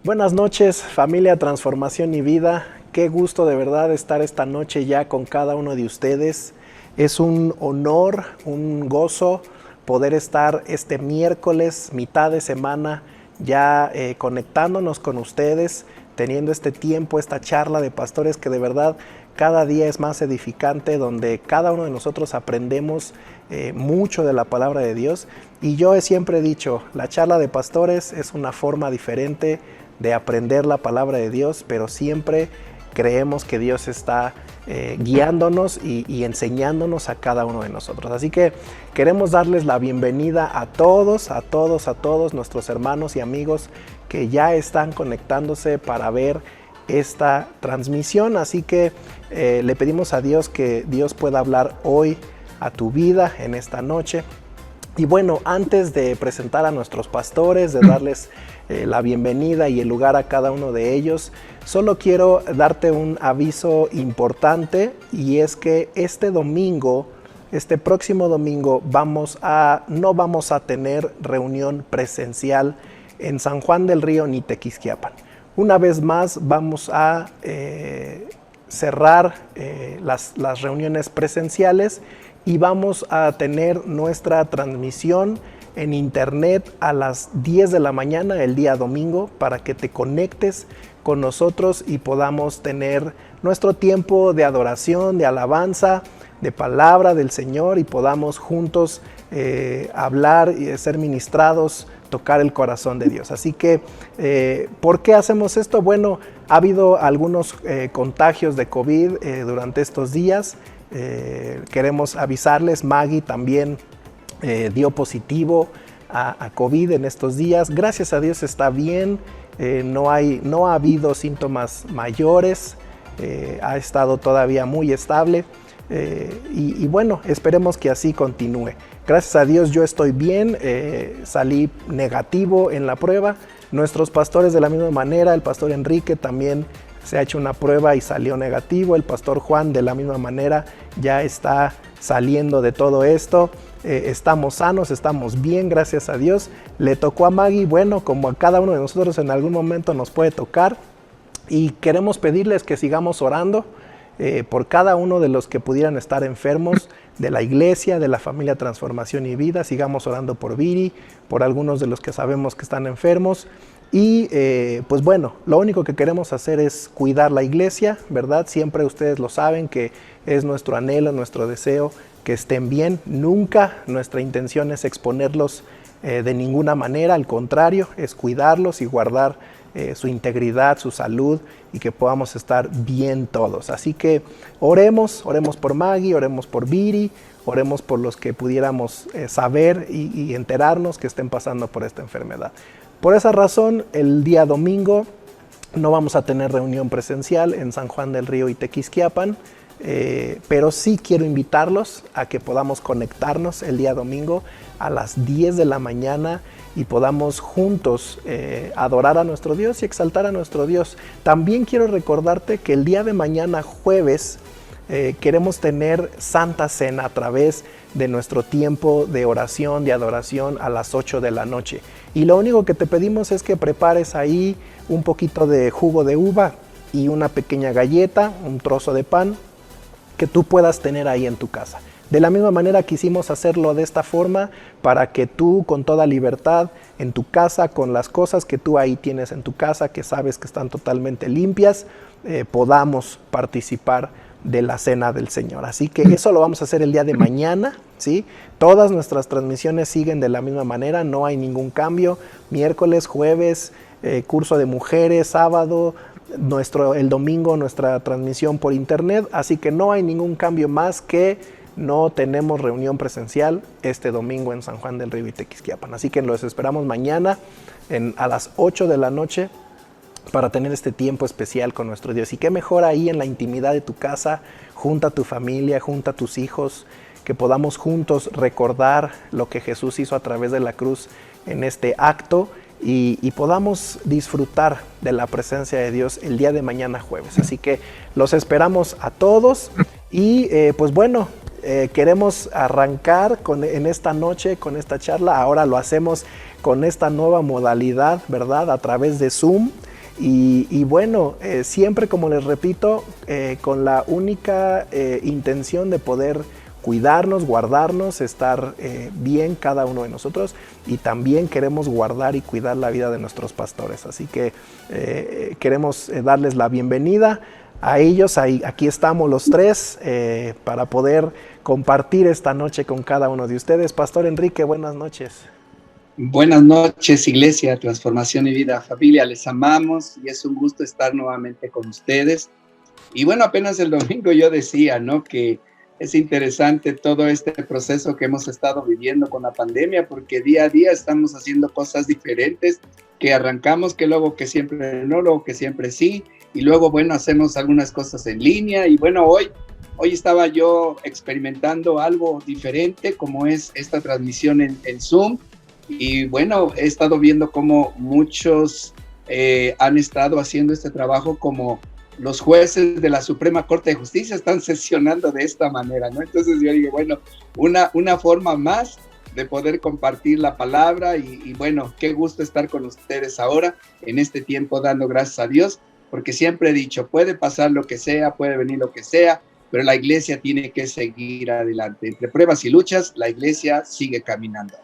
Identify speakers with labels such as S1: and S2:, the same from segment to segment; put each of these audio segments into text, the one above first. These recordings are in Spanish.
S1: Buenas noches, familia Transformación y Vida. Qué gusto de verdad estar esta noche ya con cada uno de ustedes. Es un honor, un gozo poder estar este miércoles, mitad de semana, ya conectándonos con ustedes, teniendo este tiempo, esta charla de pastores que de verdad cada día es más edificante, donde cada uno de nosotros aprendemos mucho de la palabra de Dios. Y yo siempre he dicho, la charla de pastores es una forma diferente de aprender la palabra de Dios, pero siempre creemos que Dios está guiándonos y enseñándonos a cada uno de nosotros. Así que queremos darles la bienvenida a todos nuestros hermanos y amigos que ya están conectándose para ver esta transmisión. Así que le pedimos a Dios que Dios pueda hablar hoy a tu vida en esta noche. Y bueno, antes de presentar a nuestros pastores, de darles la bienvenida y el lugar a cada uno de ellos, solo quiero darte un aviso importante, y es que este próximo domingo, no vamos a tener reunión presencial en San Juan del Río ni Tequisquiapan. Una vez más vamos a cerrar las reuniones presenciales y vamos a tener nuestra transmisión en internet a las 10 de la mañana el día domingo, para que te conectes con nosotros y podamos tener nuestro tiempo de adoración, de alabanza, de palabra del Señor, y podamos juntos hablar y ser ministrados, tocar el corazón de Dios. Así que, ¿por qué hacemos esto? Bueno, ha habido algunos contagios de COVID durante estos días. Queremos avisarles, Maggie también dio positivo a COVID en estos días. Gracias a Dios está bien, no ha habido síntomas mayores, ha estado todavía muy estable, y bueno, esperemos que así continúe. Gracias a Dios yo estoy bien, salí negativo en la prueba. Nuestros pastores de la misma manera, el pastor Enrique también se ha hecho una prueba y salió negativo. El pastor Juan de la misma manera ya está saliendo de todo esto. Estamos sanos, estamos bien, gracias a Dios. Le tocó a Maggie, bueno, como a cada uno de nosotros en algún momento nos puede tocar. Y queremos pedirles que sigamos orando por cada uno de los que pudieran estar enfermos de la iglesia, de la familia Transformación y Vida. Sigamos orando por Viri, por algunos de los que sabemos que están enfermos. Y pues bueno, lo único que queremos hacer es cuidar la iglesia, ¿verdad? Siempre ustedes lo saben que es nuestro anhelo, nuestro deseo que estén bien. Nunca nuestra intención es exponerlos de ninguna manera, al contrario, es cuidarlos y guardar su integridad, su salud, y que podamos estar bien todos. Así que oremos por Maggie, oremos por Viri, oremos por los que pudiéramos saber y enterarnos que estén pasando por esta enfermedad. Por esa razón, el día domingo no vamos a tener reunión presencial en San Juan del Río y Tequisquiapan, pero sí quiero invitarlos a que podamos conectarnos el día domingo a las 10 de la mañana y podamos juntos adorar a nuestro Dios y exaltar a nuestro Dios. También quiero recordarte que el día de mañana, jueves, queremos tener Santa Cena a través de nuestro tiempo de oración, de adoración, a las 8 de la noche. Y lo único que te pedimos es que prepares ahí un poquito de jugo de uva y una pequeña galleta, un trozo de pan que tú puedas tener ahí en tu casa. De la misma manera quisimos hacerlo de esta forma, para que tú con toda libertad en tu casa, con las cosas que tú ahí tienes en tu casa, que sabes que están totalmente limpias, podamos participar de la cena del Señor. Así que eso lo vamos a hacer el día de mañana, ¿sí? Todas nuestras transmisiones siguen de la misma manera, no hay ningún cambio. Miércoles, jueves, curso de mujeres, sábado, el domingo nuestra transmisión por internet. Así que no hay ningún cambio más que no tenemos reunión presencial este domingo en San Juan del Río y Tequisquiapan. Así que los esperamos mañana a las 8 de la noche para tener este tiempo especial con nuestro Dios. Y qué mejor ahí en la intimidad de tu casa, junto a tu familia, junto a tus hijos, que podamos juntos recordar lo que Jesús hizo a través de la cruz en este acto, y podamos disfrutar de la presencia de Dios el día de mañana jueves. Así que los esperamos a todos y pues bueno, queremos arrancar en esta noche con esta charla. Ahora lo hacemos con esta nueva modalidad, ¿verdad? A través de Zoom. Y bueno, siempre, como les repito, con la única intención de poder cuidarnos, guardarnos, estar bien cada uno de nosotros, y también queremos guardar y cuidar la vida de nuestros pastores. Así que queremos darles la bienvenida a ellos. Aquí estamos los tres para poder compartir esta noche con cada uno de ustedes. Pastor Enrique, buenas noches.
S2: Buenas noches, Iglesia Transformación y Vida. Familia, les amamos y es un gusto estar nuevamente con ustedes. Y bueno, apenas el domingo yo decía, ¿no?, que es interesante todo este proceso que hemos estado viviendo con la pandemia, porque día a día estamos haciendo cosas diferentes, que arrancamos, que luego que siempre no, luego que siempre sí, y luego, bueno, hacemos algunas cosas en línea. Y bueno, hoy estaba yo experimentando algo diferente, como es esta transmisión en Zoom. Y bueno, he estado viendo cómo muchos han estado haciendo este trabajo, como los jueces de la Suprema Corte de Justicia están sesionando de esta manera, ¿no? Entonces yo digo, bueno, una forma más de poder compartir la palabra y bueno, qué gusto estar con ustedes ahora en este tiempo, dando gracias a Dios, porque siempre he dicho, puede pasar lo que sea, puede venir lo que sea, pero la iglesia tiene que seguir adelante. Entre pruebas y luchas, la iglesia sigue caminando.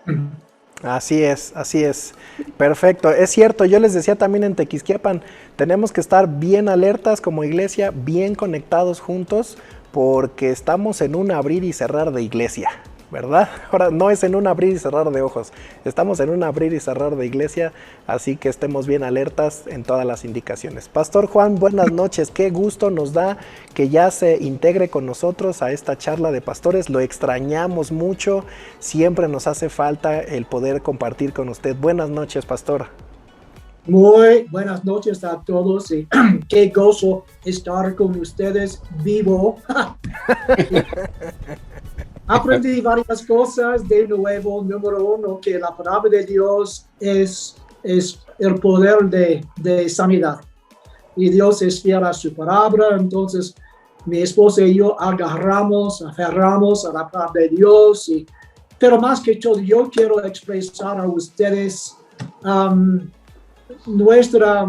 S1: Así es, así es. Perfecto. Es cierto, yo les decía también en Tequisquiapan, tenemos que estar bien alertas como iglesia, bien conectados juntos, porque estamos en un abrir y cerrar de iglesia, ¿verdad? Ahora no es en un abrir y cerrar de ojos, estamos en un abrir y cerrar de iglesia, así que estemos bien alertas en todas las indicaciones. Pastor Juan, buenas noches, qué gusto nos da que ya se integre con nosotros a esta charla de pastores, lo extrañamos mucho, siempre nos hace falta el poder compartir con usted. Buenas noches, pastor.
S3: Muy buenas noches a todos y qué gozo estar con ustedes vivo. Aprendí varias cosas. De nuevo, número uno, que la palabra de Dios es el poder de sanidad. Y Dios es fiel a su palabra. Entonces, mi esposa y yo aferramos a la palabra de Dios. Pero más que todo, yo quiero expresar a ustedes nuestra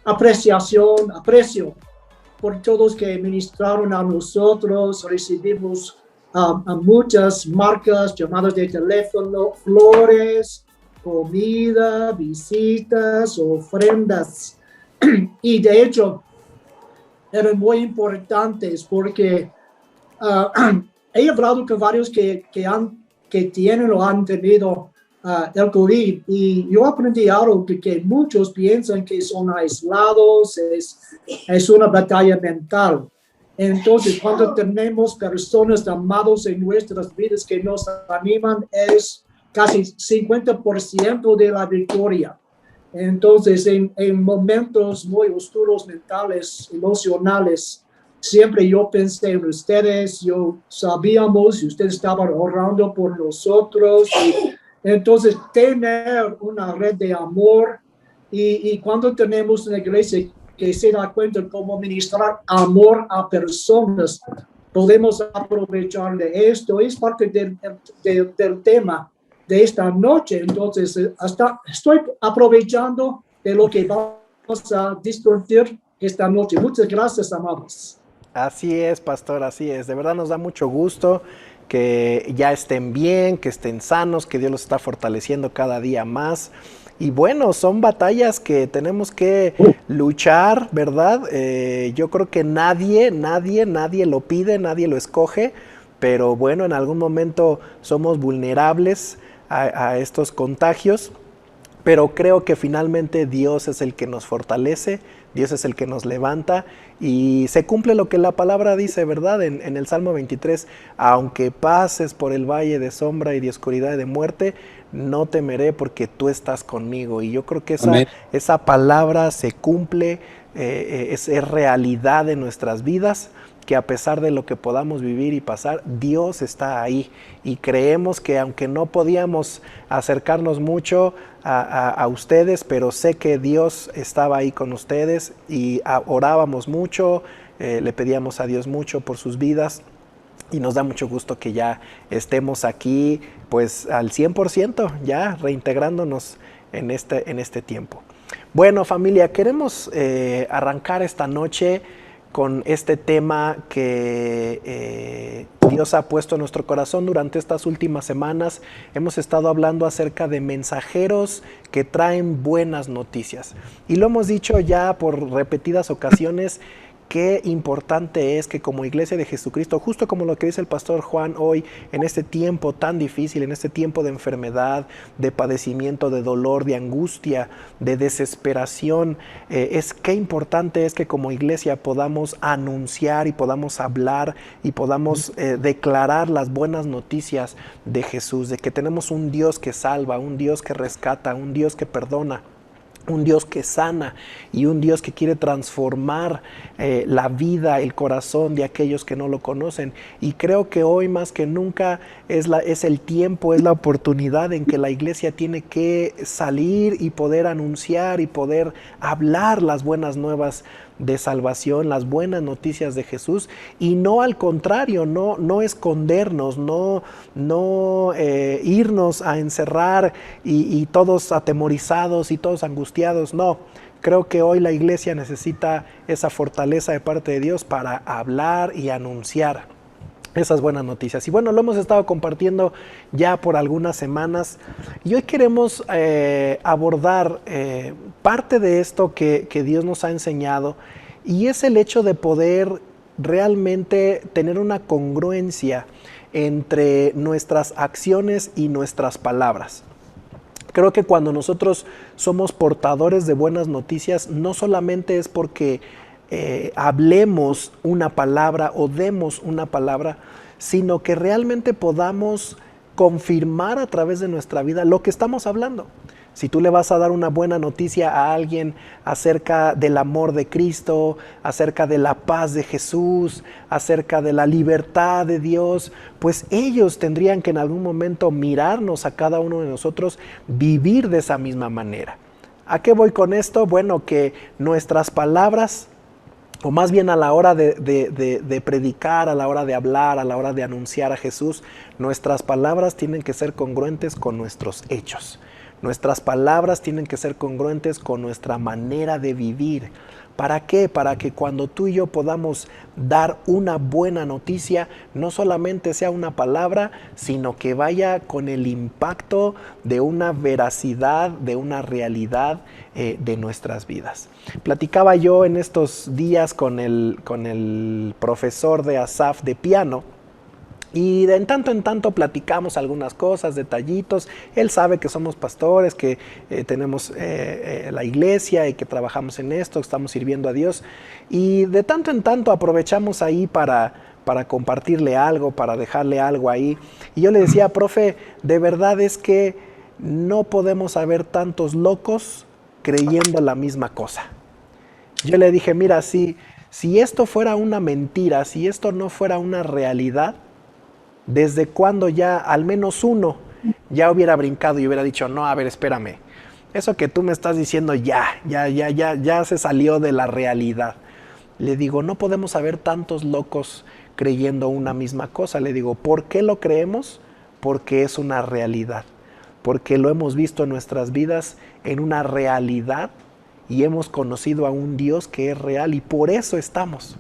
S3: aprecio por todos que ministraron a nosotros. Recibimos a muchas marcas, llamadas de teléfono, flores, comida, visitas, ofrendas. Y de hecho, eran muy importantes porque he hablado con varios que tienen o han tenido el COVID, y yo aprendí algo que muchos piensan que son aislados, es una batalla mental. Entonces, cuando tenemos personas amados en nuestras vidas que nos animan, es casi 50% de la victoria. Entonces, en momentos muy oscuros mentales, emocionales, siempre yo pensé en ustedes, sabíamos y ustedes estaban orando por nosotros. Entonces, tener una red de amor, y cuando tenemos una iglesia que se da cuenta cómo ministrar amor a personas, podemos aprovechar de esto. Es parte del tema de esta noche. Entonces, estoy aprovechando de lo que vamos a discutir esta noche. Muchas gracias, amados.
S1: Así es, pastor, así es. De verdad nos da mucho gusto que ya estén bien, que estén sanos, que Dios los está fortaleciendo cada día más. Y bueno, son batallas que tenemos que luchar, ¿verdad? Yo creo que nadie lo pide, nadie lo escoge, pero bueno, en algún momento somos vulnerables a estos contagios. Pero creo que finalmente Dios es el que nos fortalece, Dios es el que nos levanta, y se cumple lo que la palabra dice, ¿verdad? En el Salmo 23, aunque pases por el valle de sombra y de oscuridad y de muerte, no temeré porque tú estás conmigo. Y yo creo que esa palabra se cumple, es realidad en nuestras vidas, que a pesar de lo que podamos vivir y pasar, Dios está ahí, y creemos que aunque no podíamos acercarnos mucho a ustedes, pero sé que Dios estaba ahí con ustedes, y orábamos mucho, le pedíamos a Dios mucho por sus vidas, y nos da mucho gusto que ya estemos aquí pues al 100%, ya reintegrándonos en este tiempo. Bueno, familia, queremos arrancar esta noche con este tema que Dios ha puesto en nuestro corazón durante estas últimas semanas. Hemos estado hablando acerca de mensajeros que traen buenas noticias. Y lo hemos dicho ya por repetidas ocasiones, qué importante es que como Iglesia de Jesucristo, justo como lo que dice el pastor Juan hoy, en este tiempo tan difícil, en este tiempo de enfermedad, de padecimiento, de dolor, de angustia, de desesperación, qué importante es que como Iglesia podamos anunciar y podamos hablar y podamos declarar las buenas noticias de Jesús, de que tenemos un Dios que salva, un Dios que rescata, un Dios que perdona, un Dios que sana y un Dios que quiere transformar la vida, el corazón de aquellos que no lo conocen. Y creo que hoy más que nunca es el tiempo, es la oportunidad en que la iglesia tiene que salir y poder anunciar y poder hablar las buenas nuevas de salvación, las buenas noticias de Jesús, y no al contrario, no escondernos, no irnos a encerrar y todos atemorizados y todos angustiados. No, creo que hoy la iglesia necesita esa fortaleza de parte de Dios para hablar y anunciar esas buenas noticias. Y bueno, lo hemos estado compartiendo ya por algunas semanas y hoy queremos abordar parte de esto que Dios nos ha enseñado, y es el hecho de poder realmente tener una congruencia entre nuestras acciones y nuestras palabras. Creo que cuando nosotros somos portadores de buenas noticias, no solamente es porque hablemos una palabra o demos una palabra, sino que realmente podamos confirmar a través de nuestra vida lo que estamos hablando. Si tú le vas a dar una buena noticia a alguien acerca del amor de Cristo, acerca de la paz de Jesús, acerca de la libertad de Dios, pues ellos tendrían que en algún momento mirarnos a cada uno de nosotros, vivir de esa misma manera. ¿A qué voy con esto? Bueno, que nuestras palabras, o más bien a la hora de predicar, a la hora de hablar, a la hora de anunciar a Jesús, nuestras palabras tienen que ser congruentes con nuestros hechos. Nuestras palabras tienen que ser congruentes con nuestra manera de vivir. ¿Para qué? Para que cuando tú y yo podamos dar una buena noticia, no solamente sea una palabra, sino que vaya con el impacto de una veracidad, de una realidad de nuestras vidas. Platicaba yo en estos días con el profesor de Asaf de piano, y de en tanto platicamos algunas cosas, detallitos. Él sabe que somos pastores, que tenemos la iglesia y que trabajamos en esto, que estamos sirviendo a Dios. Y de tanto en tanto aprovechamos ahí para compartirle algo, para dejarle algo ahí. Y yo le decía, profe, de verdad es que no podemos haber tantos locos creyendo la misma cosa. Yo le dije, mira, si esto fuera una mentira, si esto no fuera una realidad, ¿desde cuándo ya al menos uno ya hubiera brincado y hubiera dicho, no, a ver, espérame, eso que tú me estás diciendo ya se salió de la realidad? Le digo, no podemos haber tantos locos creyendo una misma cosa. Le digo, ¿por qué lo creemos? Porque es una realidad, porque lo hemos visto en nuestras vidas en una realidad y hemos conocido a un Dios que es real, y por eso estamos.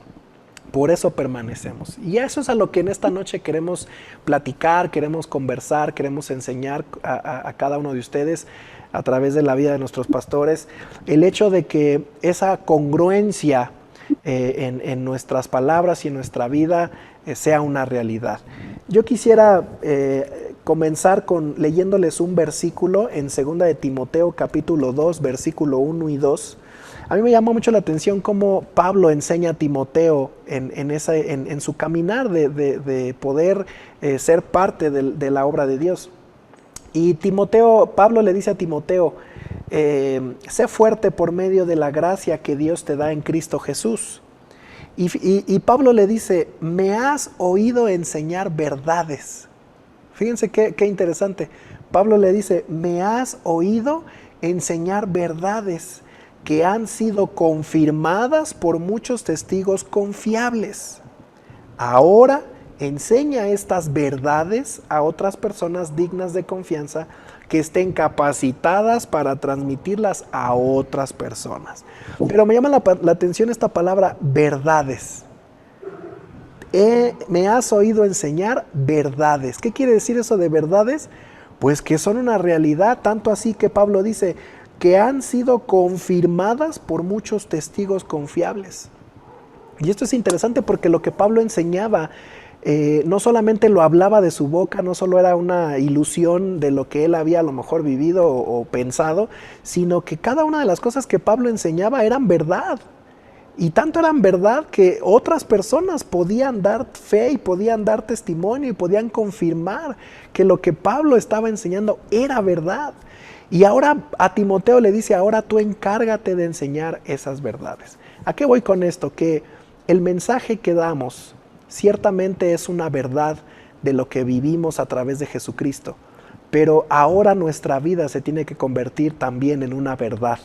S1: Por eso permanecemos. Y eso es a lo que en esta noche queremos platicar, queremos conversar, queremos enseñar a cada uno de ustedes a través de la vida de nuestros pastores. El hecho de que esa congruencia en nuestras palabras y en nuestra vida sea una realidad. Yo quisiera comenzar leyéndoles un versículo en 2 de Timoteo capítulo 2, versículo 1 y 2. A mí me llama mucho la atención cómo Pablo enseña a Timoteo en su caminar de poder ser parte de la obra de Dios. Y Pablo le dice a Timoteo, sé fuerte por medio de la gracia que Dios te da en Cristo Jesús. Y Pablo le dice, me has oído enseñar verdades. Fíjense qué interesante. Pablo le dice, me has oído enseñar verdades que han sido confirmadas por muchos testigos confiables. Ahora enseña estas verdades a otras personas dignas de confianza que estén capacitadas para transmitirlas a otras personas. Pero me llama la atención esta palabra verdades. Me has oído enseñar verdades. ¿Qué quiere decir eso de verdades? Pues que son una realidad, tanto así que Pablo dice que han sido confirmadas por muchos testigos confiables. Y esto es interesante porque lo que Pablo enseñaba no solamente lo hablaba de su boca, no solo era una ilusión de lo que él había a lo mejor vivido o pensado, sino que cada una de las cosas que Pablo enseñaba eran verdad. Y tanto eran verdad que otras personas podían dar fe y podían dar testimonio y podían confirmar que lo que Pablo estaba enseñando era verdad. Y ahora a Timoteo le dice, ahora tú encárgate de enseñar esas verdades. ¿A qué voy con esto? Que el mensaje que damos ciertamente es una verdad de lo que vivimos a través de Jesucristo, pero ahora nuestra vida se tiene que convertir también en una verdad,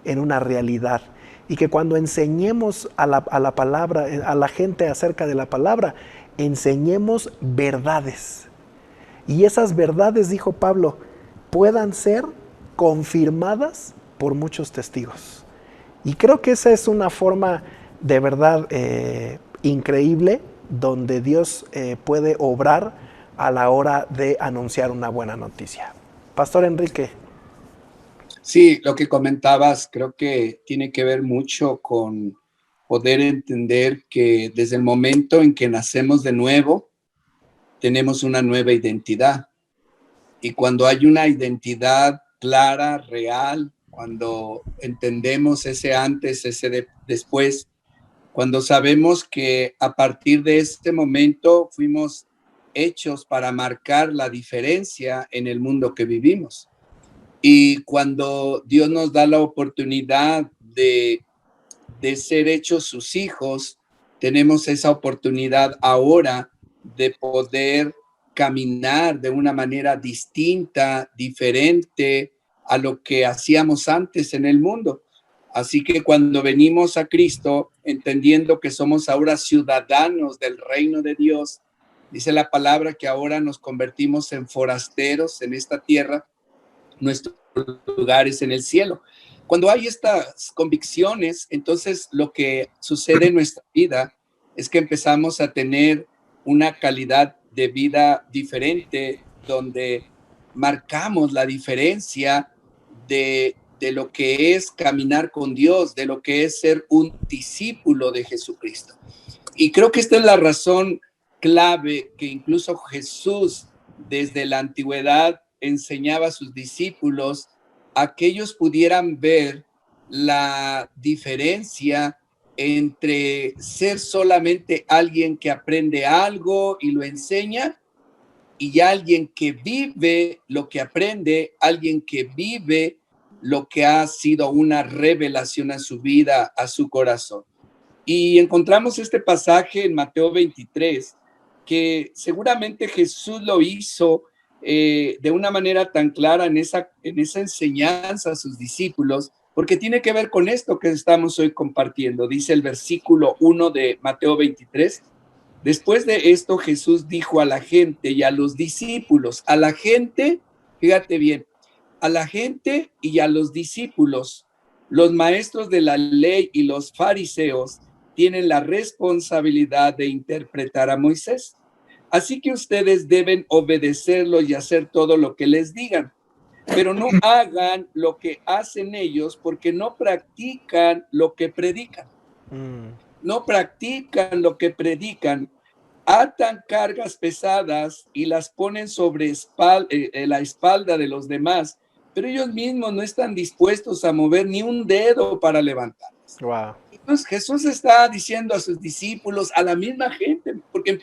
S1: en una realidad. Y que cuando enseñemos a la palabra, a la gente acerca de la palabra, enseñemos verdades. Y esas verdades, dijo Pablo, puedan ser confirmadas por muchos testigos. Y creo que esa es una forma de verdad increíble donde Dios puede obrar a la hora de anunciar una buena noticia. Pastor Enrique.
S2: Sí, lo que comentabas creo que tiene que ver mucho con poder entender que desde el momento en que nacemos de nuevo, tenemos una nueva identidad. Y cuando hay una identidad clara, real, cuando entendemos ese antes, ese después, cuando sabemos que a partir de este momento fuimos hechos para marcar la diferencia en el mundo que vivimos. Y cuando Dios nos da la oportunidad de ser hechos sus hijos, tenemos esa oportunidad ahora de poder caminar de una manera distinta, diferente a lo que hacíamos antes en el mundo. Así que cuando venimos a Cristo, entendiendo que somos ahora ciudadanos del reino de Dios, dice la palabra que ahora nos convertimos en forasteros en esta tierra, nuestros lugares en el cielo. Cuando hay estas convicciones, entonces lo que sucede en nuestra vida es que empezamos a tener una calidad de vida diferente, donde marcamos la diferencia de lo que es caminar con Dios, de lo que es ser un discípulo de Jesucristo. Y creo que esta es la razón clave que incluso Jesús desde la antigüedad enseñaba a sus discípulos a que ellos pudieran ver la diferencia entre ser solamente alguien que aprende algo y lo enseña y alguien que vive lo que aprende, alguien que vive lo que ha sido una revelación a su vida, a su corazón. Y encontramos este pasaje en Mateo 23, que seguramente Jesús lo hizo de una manera tan clara en esa enseñanza a sus discípulos, porque tiene que ver con esto que estamos hoy compartiendo. Dice el versículo 1 de Mateo 23. Después de esto, Jesús dijo a la gente y a los discípulos, a la gente, fíjate bien, a la gente y a los discípulos, los maestros de la ley y los fariseos tienen la responsabilidad de interpretar a Moisés. Así que ustedes deben obedecerlo y hacer todo lo que les digan, pero no hagan lo que hacen ellos porque no practican lo que predican. No practican lo que predican, atan cargas pesadas y las ponen sobre la espalda de los demás, pero ellos mismos no están dispuestos a mover ni un dedo para levantarlas.
S1: Wow.
S2: Entonces Jesús está diciendo a sus discípulos, a la misma gente, porque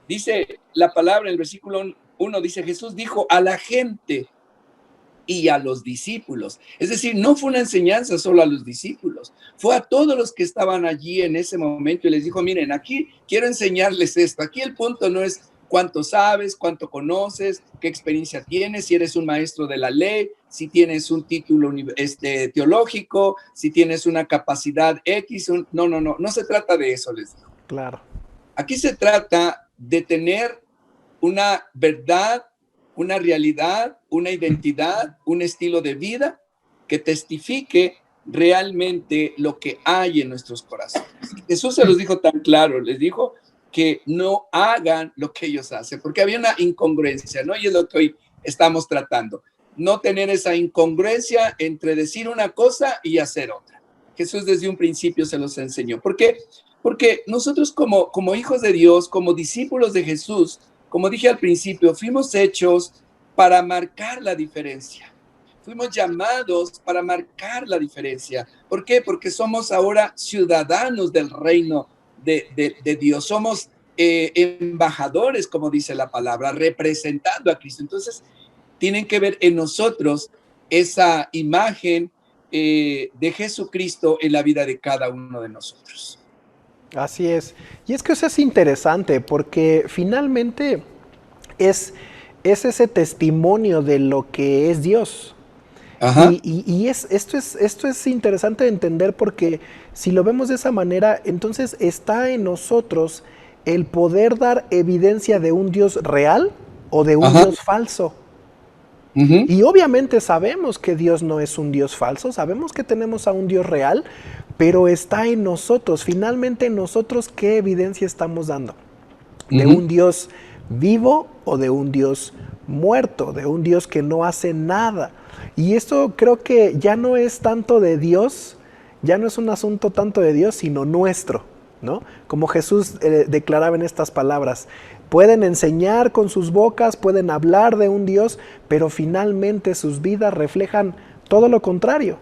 S2: dice la palabra en el versículo 1, dice Jesús dijo a la gente y a los discípulos. Es decir, no fue una enseñanza solo a los discípulos, fue a todos los que estaban allí en ese momento y les dijo, miren, aquí quiero enseñarles esto. Aquí el punto no es cuánto sabes, cuánto conoces, qué experiencia tienes, si eres un maestro de la ley, si tienes un título teológico, si tienes una capacidad X. No se trata de eso, les digo.
S1: Claro.
S2: Aquí se trata de tener una verdad una realidad, una identidad, un estilo de vida que testifique realmente lo que hay en nuestros corazones. Jesús se los dijo tan claro, les dijo que no hagan lo que ellos hacen, porque había una incongruencia, ¿no? Y es lo que hoy estamos tratando, no tener esa incongruencia entre decir una cosa y hacer otra. Jesús desde un principio se los enseñó. ¿Por qué? Porque nosotros como hijos de Dios, como discípulos de Jesús, como dije al principio, fuimos hechos para marcar la diferencia. Fuimos llamados para marcar la diferencia. ¿Por qué? Porque somos ahora ciudadanos del reino de Dios. Somos embajadores, como dice la palabra, representando a Cristo. Entonces, tienen que ver en nosotros esa imagen de Jesucristo en la vida de cada uno de nosotros.
S1: Así es. Y es que eso es interesante porque finalmente es ese testimonio de lo que es Dios.
S2: Ajá.
S1: Esto es interesante de entender porque si lo vemos de esa manera, entonces está en nosotros el poder dar evidencia de un Dios real o de un
S2: Ajá.
S1: Dios falso.
S2: Uh-huh.
S1: Y obviamente sabemos que Dios no es un Dios falso, sabemos que tenemos a un Dios real, pero está en nosotros. Finalmente en nosotros, ¿qué evidencia estamos dando? ¿De un Dios vivo o de un Dios muerto? ¿De un Dios que no hace nada? Y esto creo que ya no es tanto de Dios, ya no es un asunto tanto de Dios, sino nuestro, ¿no? Como Jesús declaraba en estas palabras, pueden enseñar con sus bocas, pueden hablar de un Dios, pero finalmente sus vidas reflejan todo lo contrario,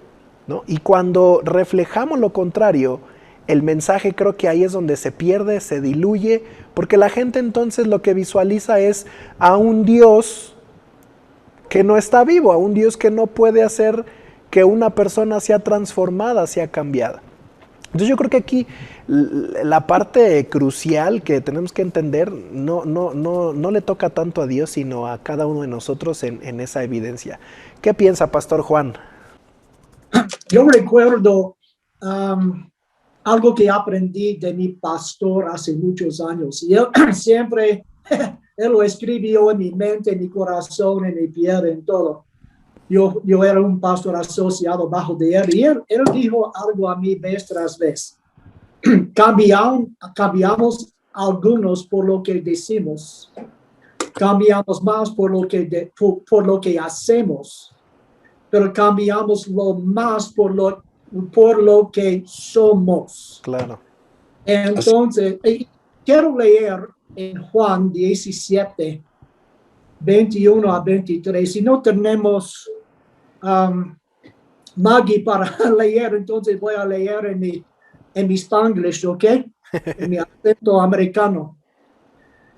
S1: ¿no? Y cuando reflejamos lo contrario, el mensaje creo que ahí es donde se pierde, se diluye, porque la gente entonces lo que visualiza es a un Dios que no está vivo, a un Dios que no puede hacer que una persona sea transformada, sea cambiada. Entonces yo creo que aquí la parte crucial que tenemos que entender no le toca tanto a Dios, sino a cada uno de nosotros en esa evidencia. ¿Qué piensa, Pastor Juan?
S3: Yo recuerdo algo que aprendí de mi pastor hace muchos años. Y él siempre, él lo escribió en mi mente, en mi corazón, en mi piel, en todo. Yo era un pastor asociado bajo de él y él dijo algo a mí vez tras vez. Cambiamos algunos por lo que decimos. Cambiamos más por lo que hacemos. Pero cambiamos lo más por lo que somos.
S1: Claro.
S3: Entonces, quiero leer en Juan 17, 21 a 23. Si no tenemos Maggie para leer, entonces voy a leer en mi Spanglish, ¿ok? En mi acento americano.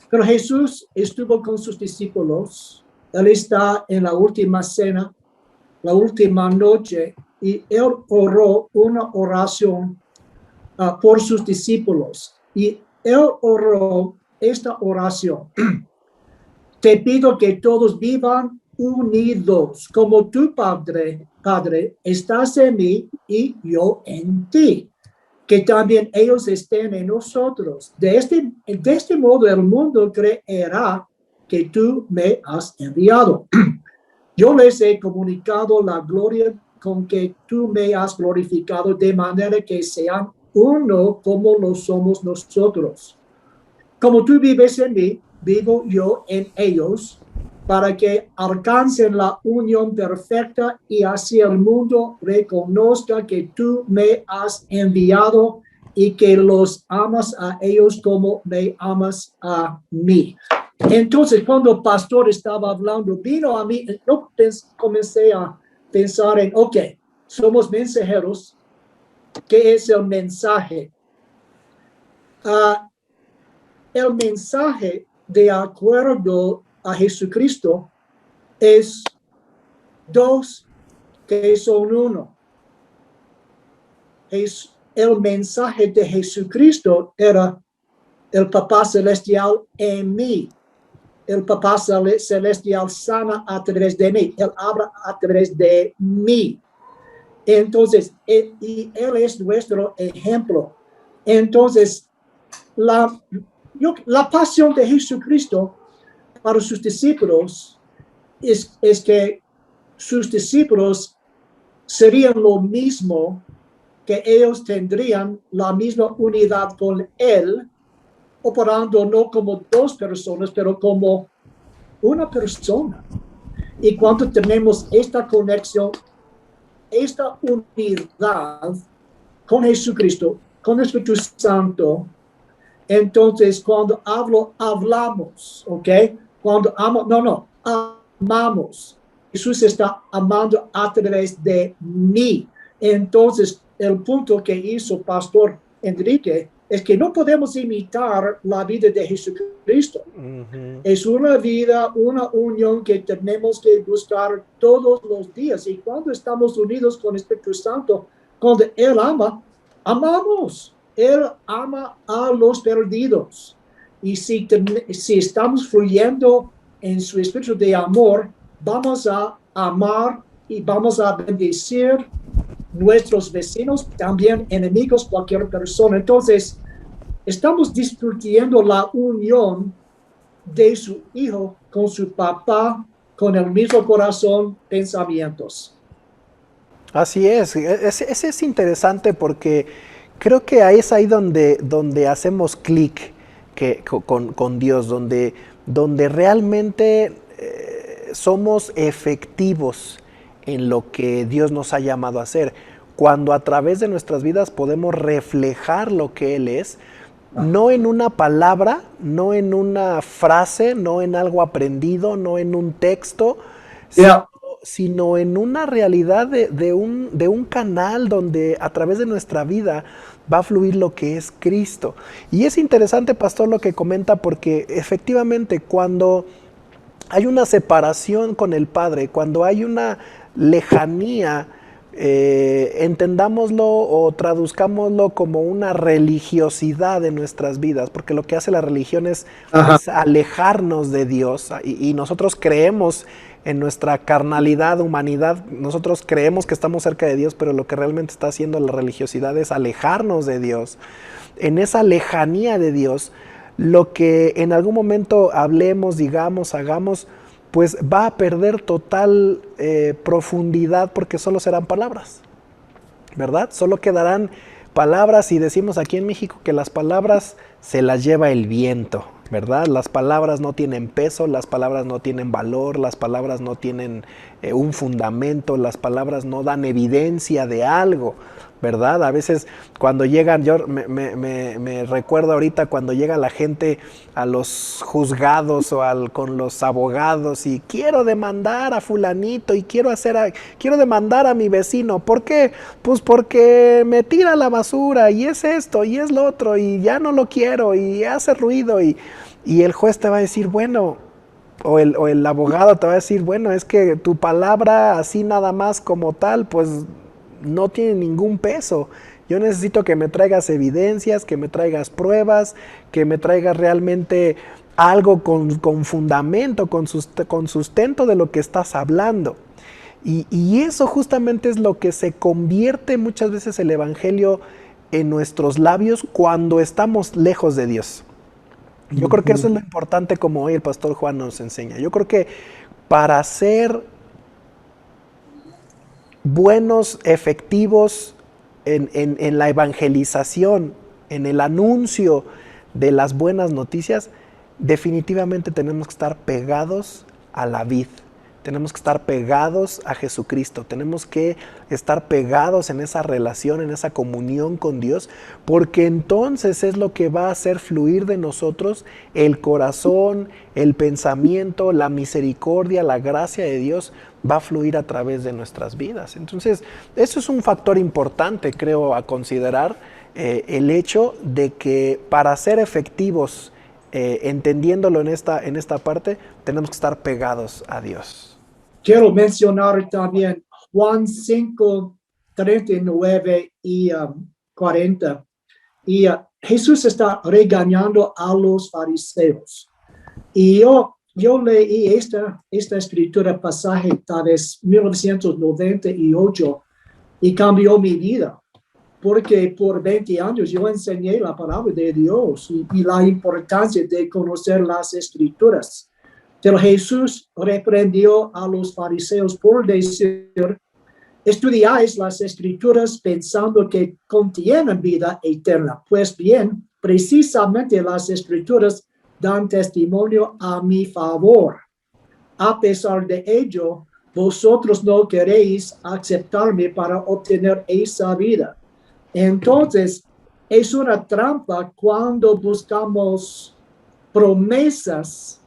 S3: Pero Jesús estuvo con sus discípulos. Él está en la última cena, la última noche, y él oró una oración por sus discípulos. Y él oró esta oración. Te pido que todos vivan unidos, como tu Padre, estás en mí y yo en ti. Que también ellos estén en nosotros. De este modo el mundo creerá que tú me has enviado. Yo les he comunicado la gloria con que tú me has glorificado, de manera que sean uno como lo somos nosotros. Como tú vives en mí, vivo yo en ellos, para que alcancen la unión perfecta y así el mundo reconozca que tú me has enviado y que los amas a ellos como me amas a mí. Entonces, cuando el pastor estaba hablando, vino a mí, yo comencé a pensar en, ok, somos mensajeros. ¿Qué es el mensaje? El mensaje, de acuerdo a Jesucristo, es dos que son uno. El mensaje de Jesucristo era el Papá Celestial en mí. El Papá Celestial sana a través de mí. Él habla a través de mí. Entonces, él es nuestro ejemplo. Entonces, la pasión de Jesucristo para sus discípulos es que sus discípulos serían lo mismo, que ellos tendrían la misma unidad con él, operando no como dos personas, pero como una persona. Y cuando tenemos esta conexión, esta unidad con Jesucristo, con el Espíritu Santo, entonces cuando hablamos, ¿ok? Cuando amamos. Jesús está amando a través de mí. Entonces, el punto que hizo Pastor Enrique es que no podemos imitar la vida de Jesucristo. Es una vida, una unión que tenemos que buscar todos los días. Y cuando estamos unidos con el Espíritu Santo, cuando Él ama, amamos. Él ama a los perdidos. Y si estamos fluyendo en su espíritu de amor, vamos a amar y vamos a bendecir nuestros vecinos, también enemigos, cualquier persona. Entonces, estamos disfrutando la unión de su hijo con su papá, con el mismo corazón, pensamientos.
S1: Así es. Ese es interesante porque creo que ahí es ahí donde hacemos clic con Dios, donde realmente somos efectivos en lo que Dios nos ha llamado a hacer. Cuando a través de nuestras vidas podemos reflejar lo que Él es, no en una palabra, no en una frase, no en algo aprendido, no en un texto, sino en una realidad de un canal donde a través de nuestra vida va a fluir lo que es Cristo. Y es interesante, pastor, lo que comenta, porque efectivamente cuando hay una separación con el Padre, cuando hay una lejanía, entendámoslo o traduzcámoslo como una religiosidad de nuestras vidas, porque lo que hace la religión es alejarnos de Dios, y nosotros creemos en nuestra carnalidad, humanidad, nosotros creemos que estamos cerca de Dios, pero lo que realmente está haciendo la religiosidad es alejarnos de Dios. En esa lejanía de Dios, lo que en algún momento hablemos, digamos, hagamos, pues va a perder total profundidad, porque solo serán palabras, ¿verdad? Solo quedarán palabras, y decimos aquí en México que las palabras se las lleva el viento, ¿verdad? Las palabras no tienen peso, las palabras no tienen valor, las palabras no tienen un fundamento, las palabras no dan evidencia de algo, ¿verdad? A veces cuando llegan, yo me recuerdo ahorita cuando llega la gente a los juzgados o con los abogados y quiero demandar a fulanito y quiero demandar a mi vecino. ¿Por qué? Pues porque me tira la basura y es esto y es lo otro y ya no lo quiero y hace ruido, y el juez te va a decir, bueno, o el abogado te va a decir, bueno, es que tu palabra así nada más como tal, pues no tiene ningún peso. Yo necesito que me traigas evidencias, que me traigas pruebas, que me traigas realmente algo con fundamento, con sustento de lo que estás hablando. Y eso justamente es lo que se convierte muchas veces el evangelio en nuestros labios cuando estamos lejos de Dios. Yo creo que eso es lo importante, como hoy el pastor Juan nos enseña. Yo creo que para ser buenos, efectivos en la evangelización, en el anuncio de las buenas noticias, definitivamente tenemos que estar pegados a la vid. Tenemos que estar pegados a Jesucristo, tenemos que estar pegados en esa relación, en esa comunión con Dios, porque entonces es lo que va a hacer fluir de nosotros el corazón, el pensamiento, la misericordia, la gracia de Dios va a fluir a través de nuestras vidas. Entonces, eso es un factor importante, creo, a considerar, el hecho de que para ser efectivos, entendiéndolo en esta parte, tenemos que estar pegados a Dios.
S3: Quiero mencionar también Juan 5, 39 y 40. Y Jesús está regañando a los fariseos. Y yo leí esta escritura, pasaje, tal vez 1998, y cambió mi vida. Porque por 20 años yo enseñé la palabra de Dios y la importancia de conocer las escrituras. Pero Jesús reprendió a los fariseos por decir: estudiáis las escrituras pensando que contienen vida eterna. Pues bien, precisamente las escrituras dan testimonio a mi favor. A pesar de ello, vosotros no queréis aceptarme para obtener esa vida. Entonces, es una trampa cuando buscamos promesas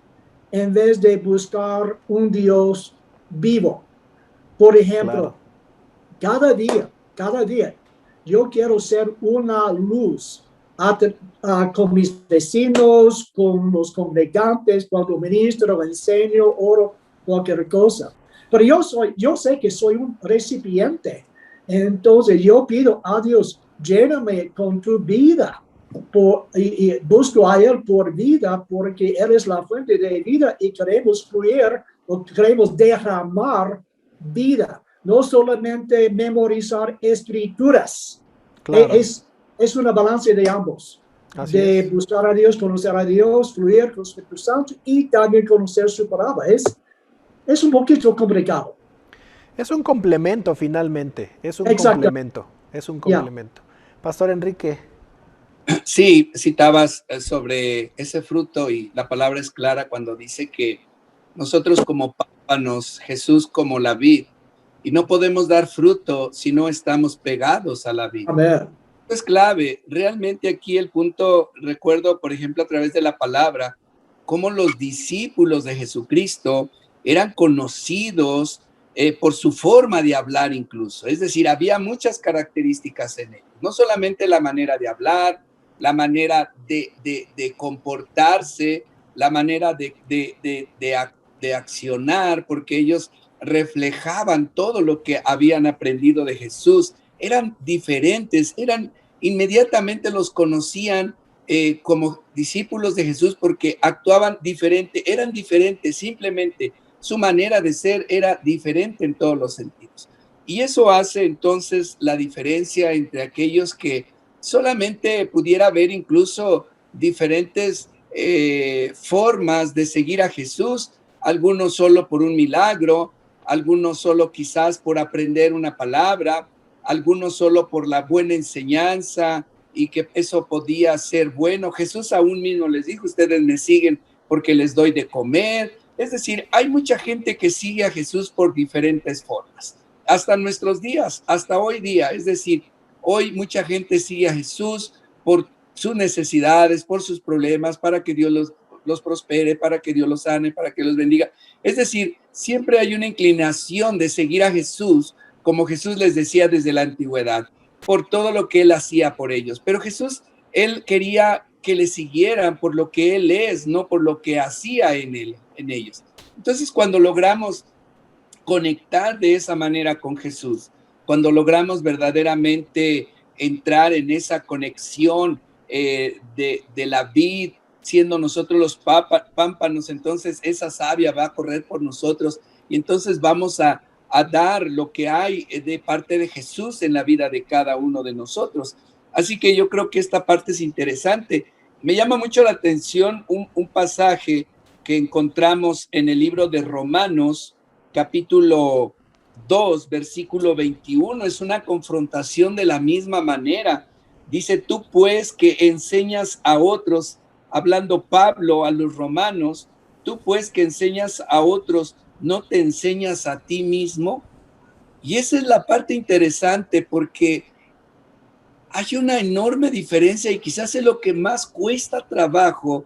S3: en vez de buscar un Dios vivo. Por ejemplo,
S1: Claro.
S3: cada día, yo quiero ser una luz con mis vecinos, con los congregantes, cuando ministro, enseño, oro, cualquier cosa. Pero yo sé que soy un recipiente. Entonces yo pido a Dios: lléname con tu vida. Y busco a Él por vida, porque Él es la fuente de vida y queremos fluir o queremos derramar vida. No solamente memorizar escrituras.
S1: Claro.
S3: Es una balance de ambos.
S1: Así
S3: De
S1: es.
S3: buscar a Dios, conocer a Dios, fluir con el Espíritu Santo y también conocer su palabra. Es un poquito complicado.
S1: Es un complemento finalmente. Es un
S3: Exacto.
S1: complemento. Es un complemento. Pastor Enrique.
S2: Sí, citabas sobre ese fruto y la palabra es clara cuando dice que nosotros como pámpanos, Jesús como la vid, y no podemos dar fruto si no estamos pegados a la vid.
S3: Amén.
S2: Es clave. Realmente aquí el punto, recuerdo, por ejemplo, a través de la palabra, cómo los discípulos de Jesucristo eran conocidos por su forma de hablar incluso. Es decir, había muchas características en ellos. No solamente la manera de hablar, la manera de comportarse, la manera de accionar, porque ellos reflejaban todo lo que habían aprendido de Jesús. Eran diferentes, inmediatamente los conocían como discípulos de Jesús porque actuaban diferente, eran diferentes, simplemente su manera de ser era diferente en todos los sentidos. Y eso hace entonces la diferencia entre aquellos que solamente pudiera haber incluso diferentes formas de seguir a Jesús, algunos solo por un milagro, algunos solo quizás por aprender una palabra, algunos solo por la buena enseñanza y que eso podía ser bueno. Jesús aún mismo les dijo: ustedes me siguen porque les doy de comer. Es decir, hay mucha gente que sigue a Jesús por diferentes formas, hasta nuestros días, hasta hoy día. Es decir, hoy mucha gente sigue a Jesús por sus necesidades, por sus problemas, para que Dios los prospere, para que Dios los sane, para que los bendiga. Es decir, siempre hay una inclinación de seguir a Jesús, como Jesús les decía desde la antigüedad, por todo lo que Él hacía por ellos. Pero Jesús, Él quería que le siguieran por lo que Él es, no por lo que hacía en ellos. Entonces, cuando logramos conectar de esa manera con Jesús, cuando logramos verdaderamente entrar en esa conexión de la vid, siendo nosotros los pámpanos, entonces esa savia va a correr por nosotros y entonces vamos a dar lo que hay de parte de Jesús en la vida de cada uno de nosotros. Así que yo creo que esta parte es interesante. Me llama mucho la atención un pasaje que encontramos en el libro de Romanos, capítulo 2, versículo 21. Es una confrontación de la misma manera. Dice: tú pues que enseñas a otros, hablando Pablo a los romanos, tú pues que enseñas a otros, ¿no te enseñas a ti mismo? Y esa es la parte interesante, porque hay una enorme diferencia y quizás es lo que más cuesta trabajo,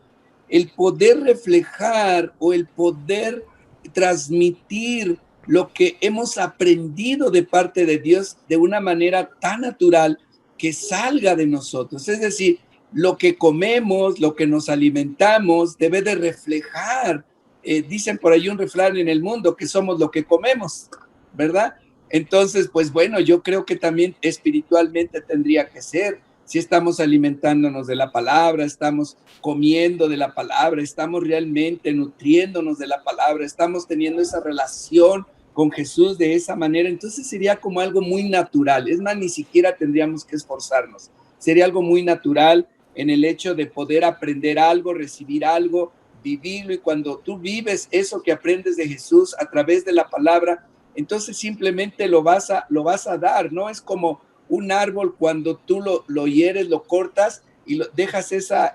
S2: el poder reflejar o el poder transmitir lo que hemos aprendido de parte de Dios de una manera tan natural que salga de nosotros. Es decir, lo que comemos, lo que nos alimentamos, debe de reflejar. Dicen por ahí un refrán en el mundo, que somos lo que comemos, ¿verdad? Entonces, pues bueno, yo creo que también espiritualmente tendría que ser. Si estamos alimentándonos de la palabra, estamos comiendo de la palabra, estamos realmente nutriéndonos de la palabra, estamos teniendo esa relación con Jesús de esa manera, entonces sería como algo muy natural. Es más, ni siquiera tendríamos que esforzarnos. Sería algo muy natural en el hecho de poder aprender algo, recibir algo vivirlo y cuando tú vives eso que aprendes de Jesús a través de la palabra, entonces simplemente lo vas a dar, ¿no? Es como un árbol cuando tú lo hieres, lo cortas y dejas esa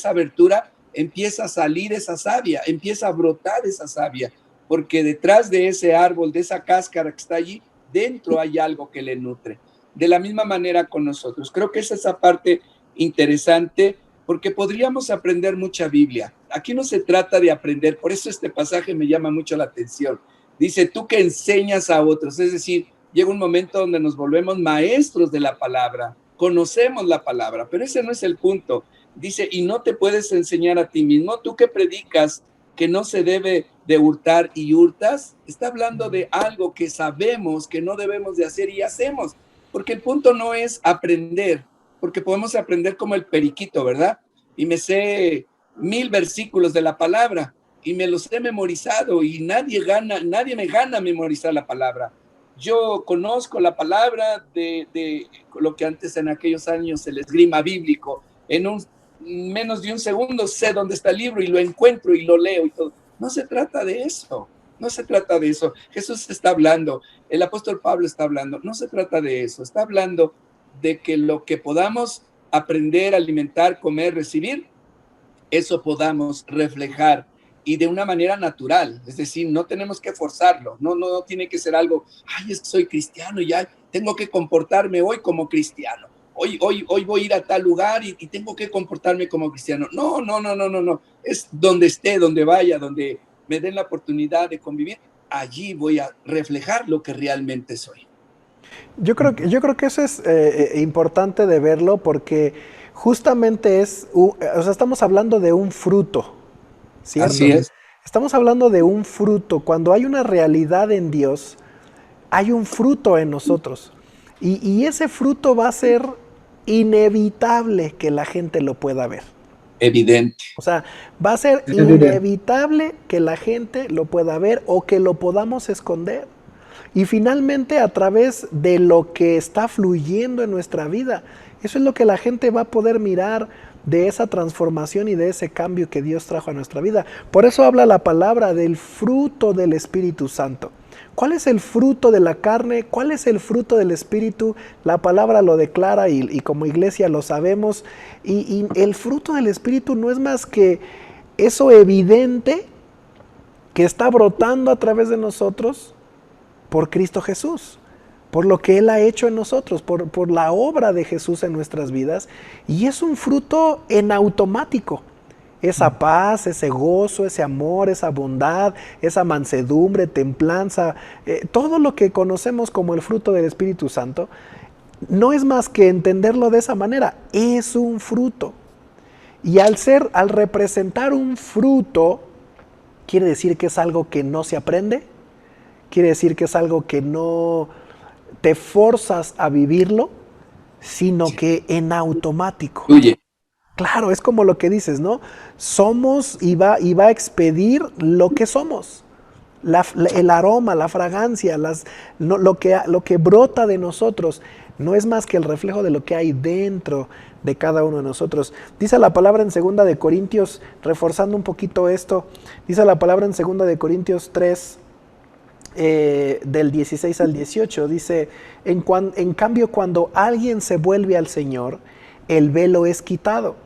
S2: abertura, empieza a salir esa savia, empieza a brotar esa savia, porque detrás de ese árbol, de esa cáscara que está allí, dentro hay algo que le nutre. De la misma manera con nosotros. Creo que es esa parte interesante, porque podríamos aprender mucha Biblia. Aquí no se trata de aprender, por eso este pasaje me llama mucho la atención. Dice, tú que enseñas a otros, es decir, llega un momento donde nos volvemos maestros de la palabra, conocemos la palabra, pero ese no es el punto. Dice, y no te puedes enseñar a ti mismo, tú que predicas que no se debe de hurtar y hurtas, está hablando de algo que sabemos que no debemos de hacer y hacemos, porque el punto no es aprender, porque podemos aprender como el periquito, ¿verdad? Y me sé 1000 versículos de la palabra y me los he memorizado y nadie me gana memorizar la palabra. Yo conozco la palabra de lo que antes en aquellos años el esgrima bíblico. En menos de un segundo sé dónde está el libro y lo encuentro y lo leo y todo. No se trata de eso. No se trata de eso. Jesús está hablando, el apóstol Pablo está hablando. No se trata de eso. Está hablando de que lo que podamos aprender, alimentar, comer, recibir, eso podamos reflejar y de una manera natural, es decir, no tenemos que forzarlo, no tiene que ser algo, ay, es que soy cristiano y ya tengo que comportarme hoy como cristiano, hoy voy a ir a tal lugar y tengo que comportarme como cristiano. No, es donde esté, donde vaya, donde me den la oportunidad de convivir, allí voy a reflejar lo que realmente soy.
S1: Yo creo que eso es importante de verlo porque justamente estamos hablando de un fruto, ¿cierto?
S2: Así es.
S1: Estamos hablando de un fruto. Cuando hay una realidad en Dios, hay un fruto en nosotros. Y ese fruto va a ser inevitable que la gente lo pueda ver.
S2: Evidente.
S1: O sea, va a ser inevitable que la gente lo pueda ver o que lo podamos esconder. Y finalmente, a través de lo que está fluyendo en nuestra vida, eso es lo que la gente va a poder mirar de esa transformación y de ese cambio que Dios trajo a nuestra vida. Por eso habla la palabra del fruto del Espíritu Santo. ¿Cuál es el fruto de la carne? ¿Cuál es el fruto del Espíritu? La palabra lo declara y como iglesia lo sabemos. Y el fruto del Espíritu no es más que eso evidente que está brotando a través de nosotros por Cristo Jesús, por lo que Él ha hecho en nosotros, por la obra de Jesús en nuestras vidas. Y es un fruto en automático. Esa paz, ese gozo, ese amor, esa bondad, esa mansedumbre, templanza, todo lo que conocemos como el fruto del Espíritu Santo, no es más que entenderlo de esa manera. Es un fruto. Y al representar un fruto, quiere decir que es algo que no se aprende, quiere decir que es algo que no te forzas a vivirlo, sino que en automático.
S2: Oye.
S1: Claro, es como lo que dices, ¿no? Somos y va a expedir lo que somos. El aroma, la fragancia, lo que brota de nosotros no es más que el reflejo de lo que hay dentro de cada uno de nosotros. Dice la palabra en 2 de Corintios, reforzando un poquito esto, dice la palabra en 2 de Corintios 3, del 16 al 18, dice, en cambio cuando alguien se vuelve al Señor, el velo es quitado,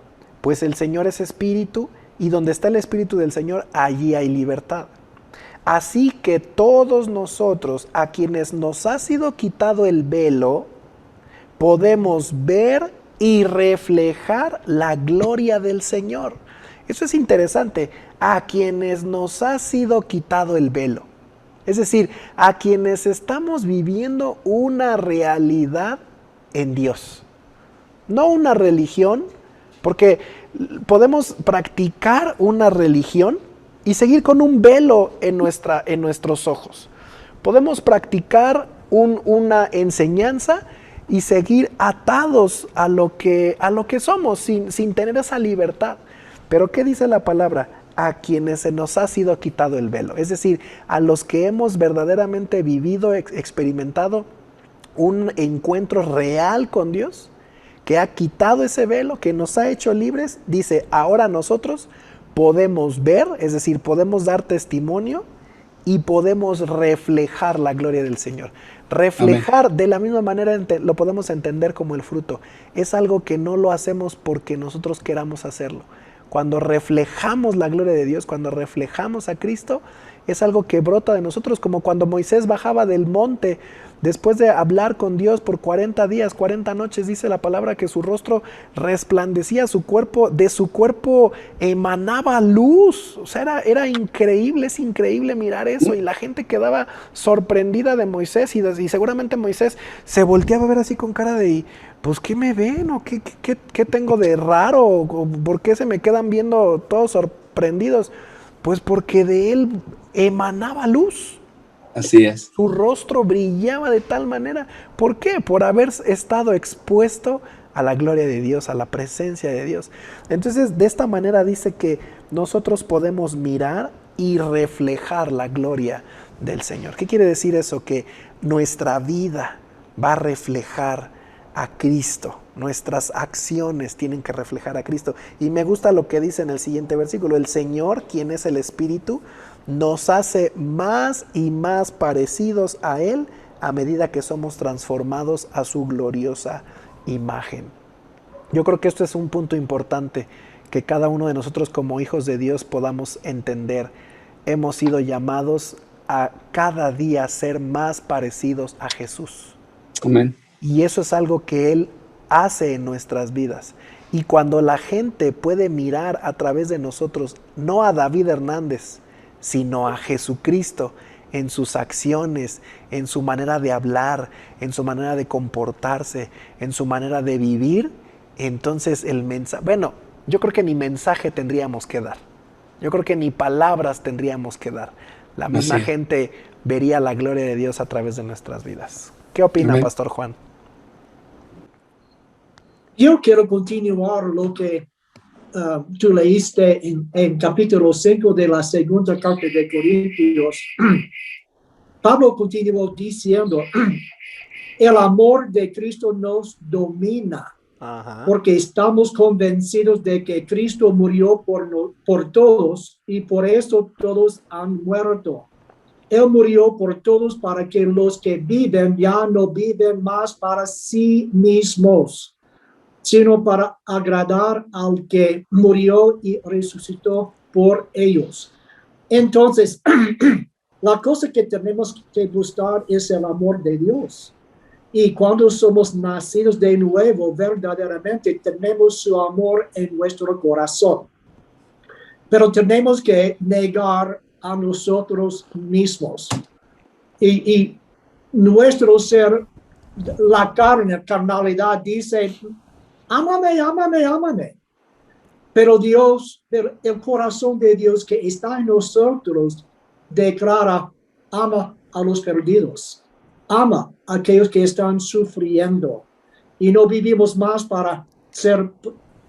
S1: pues el Señor es espíritu y donde está el espíritu del Señor, allí hay libertad. Así que todos nosotros, a quienes nos ha sido quitado el velo, podemos ver y reflejar la gloria del Señor. Eso es interesante, a quienes nos ha sido quitado el velo. Es decir, a quienes estamos viviendo una realidad en Dios. No una religión, porque podemos practicar una religión y seguir con un velo en nuestros ojos. Podemos practicar una enseñanza y seguir atados a lo que somos, sin tener esa libertad. Pero ¿qué dice la palabra? A quienes se nos ha sido quitado el velo. Es decir, a los que hemos verdaderamente vivido, experimentado un encuentro real con Dios, que ha quitado ese velo, que nos ha hecho libres, dice, ahora nosotros podemos ver, es decir, podemos dar testimonio y podemos reflejar la gloria del Señor. Reflejar Amén. De la misma manera lo podemos entender como el fruto. Es algo que no lo hacemos porque nosotros queramos hacerlo. Cuando reflejamos la gloria de Dios, cuando reflejamos a Cristo, es algo que brota de nosotros, como cuando Moisés bajaba del monte después de hablar con Dios por 40 días, 40 noches, dice la palabra que su rostro resplandecía, de su cuerpo emanaba luz. O sea, era increíble, es increíble mirar eso, y la gente quedaba sorprendida de Moisés, y seguramente Moisés se volteaba a ver así con cara de, pues, ¿qué me ven? ¿O qué tengo de raro? ¿O por qué se me quedan viendo todos sorprendidos? Pues porque de él emanaba luz.
S2: Así es.
S1: Su rostro brillaba de tal manera. ¿Por qué? Por haber estado expuesto a la gloria de Dios, a la presencia de Dios. Entonces, de esta manera dice que nosotros podemos mirar y reflejar la gloria del Señor. ¿Qué quiere decir eso? Que nuestra vida va a reflejar a Cristo. Nuestras acciones tienen que reflejar a Cristo. Y me gusta lo que dice en el siguiente versículo. El Señor, quien es el Espíritu, nos hace más y más parecidos a Él a medida que somos transformados a su gloriosa imagen. Yo creo que esto es un punto importante que cada uno de nosotros como hijos de Dios podamos entender. Hemos sido llamados a cada día ser más parecidos a Jesús.
S2: Amén.
S1: Y eso es algo que Él hace en nuestras vidas. Y cuando la gente puede mirar a través de nosotros, no a David Hernández, sino a Jesucristo en sus acciones, en su manera de hablar, en su manera de comportarse, en su manera de vivir, entonces el mensaje, bueno, yo creo que ni mensaje tendríamos que dar. Yo creo que ni palabras tendríamos que dar. La misma gente vería la gloria de Dios a través de nuestras vidas. ¿Qué opina,
S2: Amén.
S1: Pastor Juan?
S3: Yo quiero continuar lo que tú leíste en capítulo 5 de la segunda carta de Corintios. Pablo continuó diciendo, el amor de Cristo nos domina, porque estamos convencidos de que Cristo murió por todos, y por eso todos han muerto. Él murió por todos para que los que viven ya no viven más para sí mismos, sino para agradar al que murió y resucitó por ellos. Entonces, la cosa que tenemos que buscar es el amor de Dios. Y cuando somos nacidos de nuevo, verdaderamente tenemos su amor en nuestro corazón. Pero tenemos que negar a nosotros mismos. Y nuestro ser, la carne, carnalidad, dice, ámame, ámame, ámame. Pero Dios, el corazón de Dios que está en nosotros, declara, ama a los perdidos, ama a aquellos que están sufriendo. Y no vivimos más para ser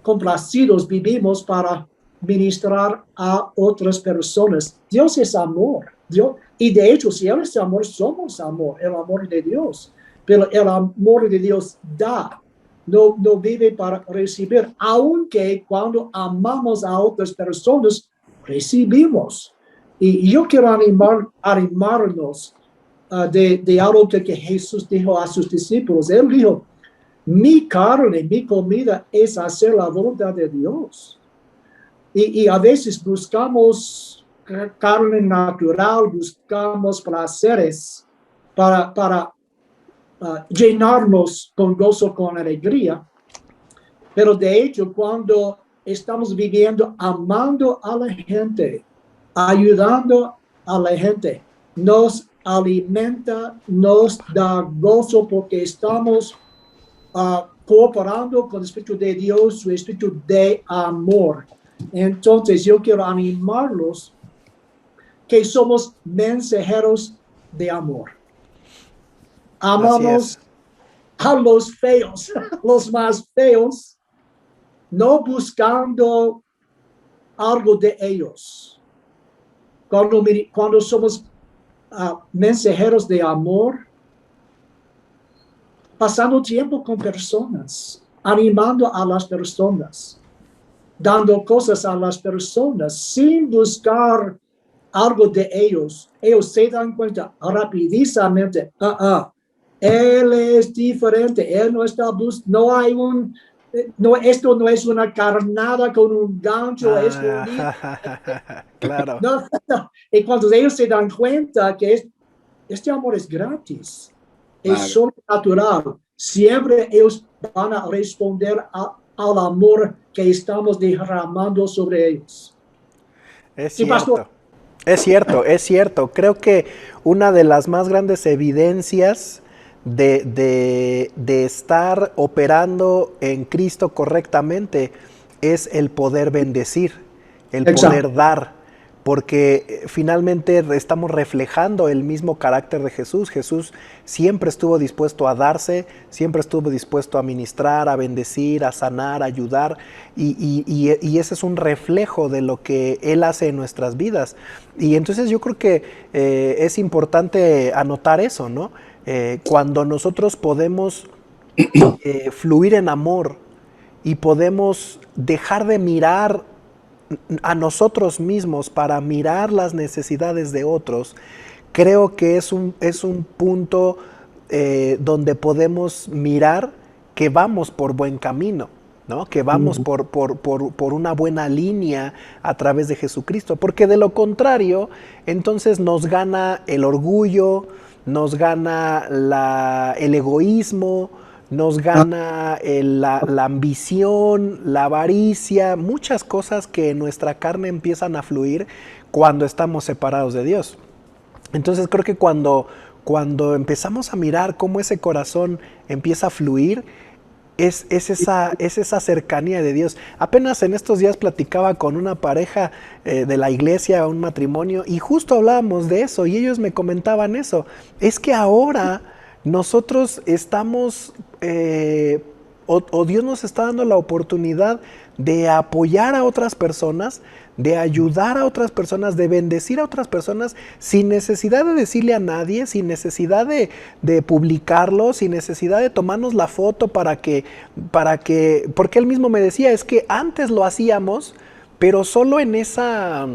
S3: complacidos, vivimos para ministrar a otras personas. Dios es amor. Dios, y de hecho, si Él es amor, somos amor, el amor de Dios. Pero el amor de Dios da. No vive para recibir, aunque cuando amamos a otras personas, recibimos. Y yo quiero animarnos de algo que Jesús dijo a sus discípulos. Él dijo, mi carne, mi comida es hacer la voluntad de Dios. Y a veces buscamos carne natural, buscamos placeres para llenarnos con gozo, con alegría. Pero de hecho, cuando estamos viviendo, amando a la gente, ayudando a la gente, nos alimenta, nos da gozo porque estamos cooperando con el Espíritu de Dios, su Espíritu de amor. Entonces yo quiero animarlos que somos mensajeros de amor. Amamos a los feos, los más feos, no buscando algo de ellos. Cuando somos mensajeros de amor, pasando tiempo con personas, animando a las personas, dando cosas a las personas sin buscar algo de ellos. Ellos se dan cuenta rapidísimamente, él es diferente, él no está no hay no, esto no es una carnada con un gancho, es bonito.
S1: Claro.
S3: No, no. Y cuando ellos se dan cuenta que este amor es gratis,
S2: Claro.
S3: es sobrenatural, siempre ellos van a responder al amor que estamos derramando sobre ellos.
S1: Es
S3: Sí, pastor.
S1: cierto. Es cierto, es cierto. Creo que una de las más grandes evidencias de estar operando en Cristo correctamente es el poder bendecir, el
S3: Exacto.
S1: poder dar, porque finalmente estamos reflejando el mismo carácter de Jesús. Jesús siempre estuvo dispuesto a darse, siempre estuvo dispuesto a ministrar, a bendecir, a sanar, a ayudar, y ese es un reflejo de lo que Él hace en nuestras vidas. Y entonces yo creo que es importante anotar eso, ¿no? Cuando nosotros podemos fluir en amor y podemos dejar de mirar a nosotros mismos para mirar las necesidades de otros, creo que es un punto donde podemos mirar que vamos por buen camino, ¿no? Que vamos por una buena línea a través de Jesucristo, porque de lo contrario, entonces nos gana el orgullo, nos gana el egoísmo, nos gana la ambición, la avaricia, muchas cosas que en nuestra carne empiezan a fluir cuando estamos separados de Dios. Entonces creo que cuando empezamos a mirar cómo ese corazón empieza a fluir, es esa cercanía de Dios. Apenas en estos días platicaba con una pareja de la iglesia, un matrimonio, y justo hablábamos de eso, y ellos me comentaban eso. Es que ahora nosotros estamos, o Dios nos está dando la oportunidad de apoyar a otras personas, de ayudar a otras personas, de bendecir a otras personas sin necesidad de decirle a nadie, sin necesidad de publicarlo, sin necesidad de tomarnos la foto porque él mismo me decía, es que antes lo hacíamos, pero solo en esa,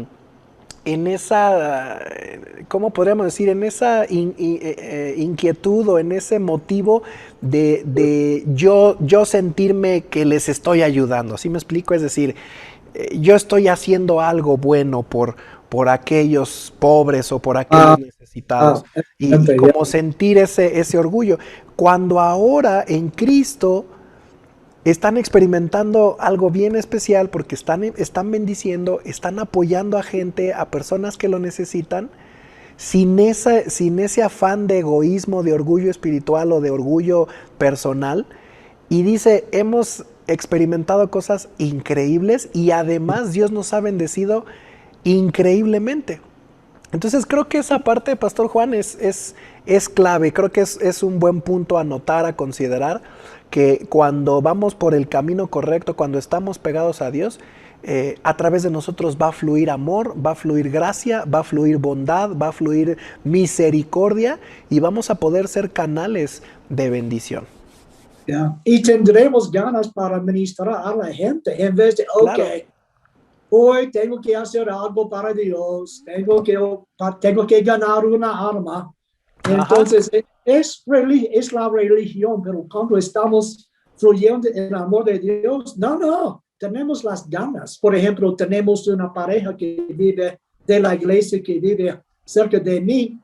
S1: ¿cómo podríamos decir? En esa inquietud o en ese motivo de yo sentirme que les estoy ayudando. ¿Sí me explico? Es decir, yo estoy haciendo algo bueno por aquellos pobres o por aquellos necesitados. Y como sentir ese orgullo. Cuando ahora en Cristo están experimentando algo bien especial porque están bendiciendo, están apoyando a gente, a personas que lo necesitan, sin ese afán de egoísmo, de orgullo espiritual o de orgullo personal. Y dice, hemos experimentado cosas increíbles y además Dios nos ha bendecido increíblemente. Entonces creo que esa parte, Pastor Juan, es clave. Creo que es un buen punto a notar, a considerar, que cuando vamos por el camino correcto, cuando estamos pegados a Dios, a través de nosotros va a fluir amor, va a fluir gracia, va a fluir bondad, va a fluir misericordia y vamos a poder ser canales de bendición.
S3: Yeah. Y tendremos ganas para ministrar a la gente en vez de,
S1: Claro.
S3: Hoy tengo que hacer algo para Dios, tengo que ganar una alma. Entonces, es la religión, pero cuando estamos fluyendo en el amor de Dios, no, tenemos las ganas. Por ejemplo, tenemos una pareja que vive de la iglesia, que vive cerca de mí.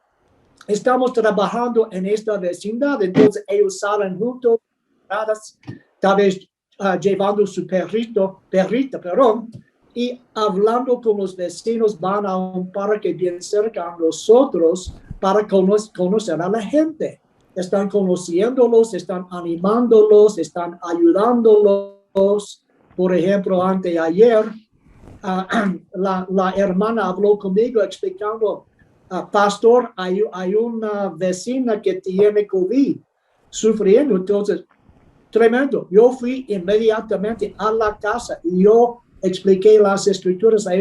S3: Estamos trabajando en esta vecindad, entonces ellos salen juntos, tal vez llevando su perrita, y hablando con los vecinos, van a un parque bien cerca a nosotros para conocer a la gente. Están conociéndolos, están animándolos, están ayudándolos. Por ejemplo, anteayer, la hermana habló conmigo explicando, pastor, hay una vecina que tiene COVID sufriendo. Entonces, tremendo. Yo fui inmediatamente a la casa y yo expliqué las escrituras a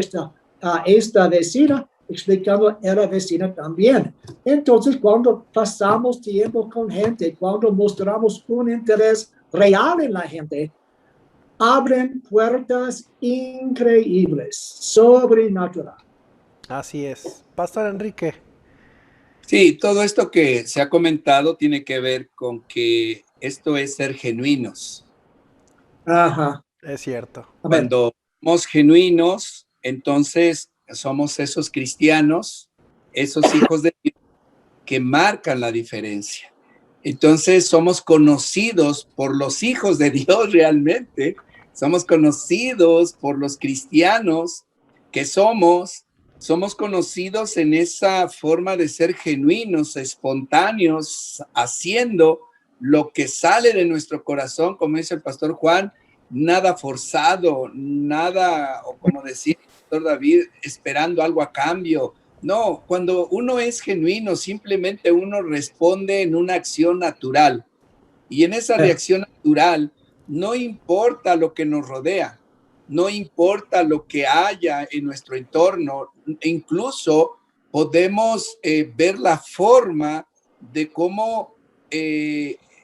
S3: esta vecina, explicando era vecina también. Entonces, cuando pasamos tiempo con gente, cuando mostramos un interés real en la gente, abren puertas increíbles, sobrenatural.
S1: Así es. Pastor Enrique.
S2: Sí, todo esto que se ha comentado tiene que ver con que esto es ser genuinos.
S3: Ajá.
S1: Es cierto.
S3: Amén.
S2: Cuando somos genuinos, entonces somos esos cristianos, esos hijos de Dios que marcan la diferencia. Entonces somos conocidos por los hijos de Dios realmente, somos conocidos por los cristianos que somos conocidos en esa forma de ser genuinos, espontáneos, haciendo lo que sale de nuestro corazón, como dice el pastor Juan, nada forzado, nada, o como decía el pastor David, esperando algo a cambio. No, cuando uno es genuino, simplemente uno responde en una acción natural. Y en esa reacción natural, no importa lo que nos rodea, no importa lo que haya en nuestro entorno, incluso podemos ver la forma de cómo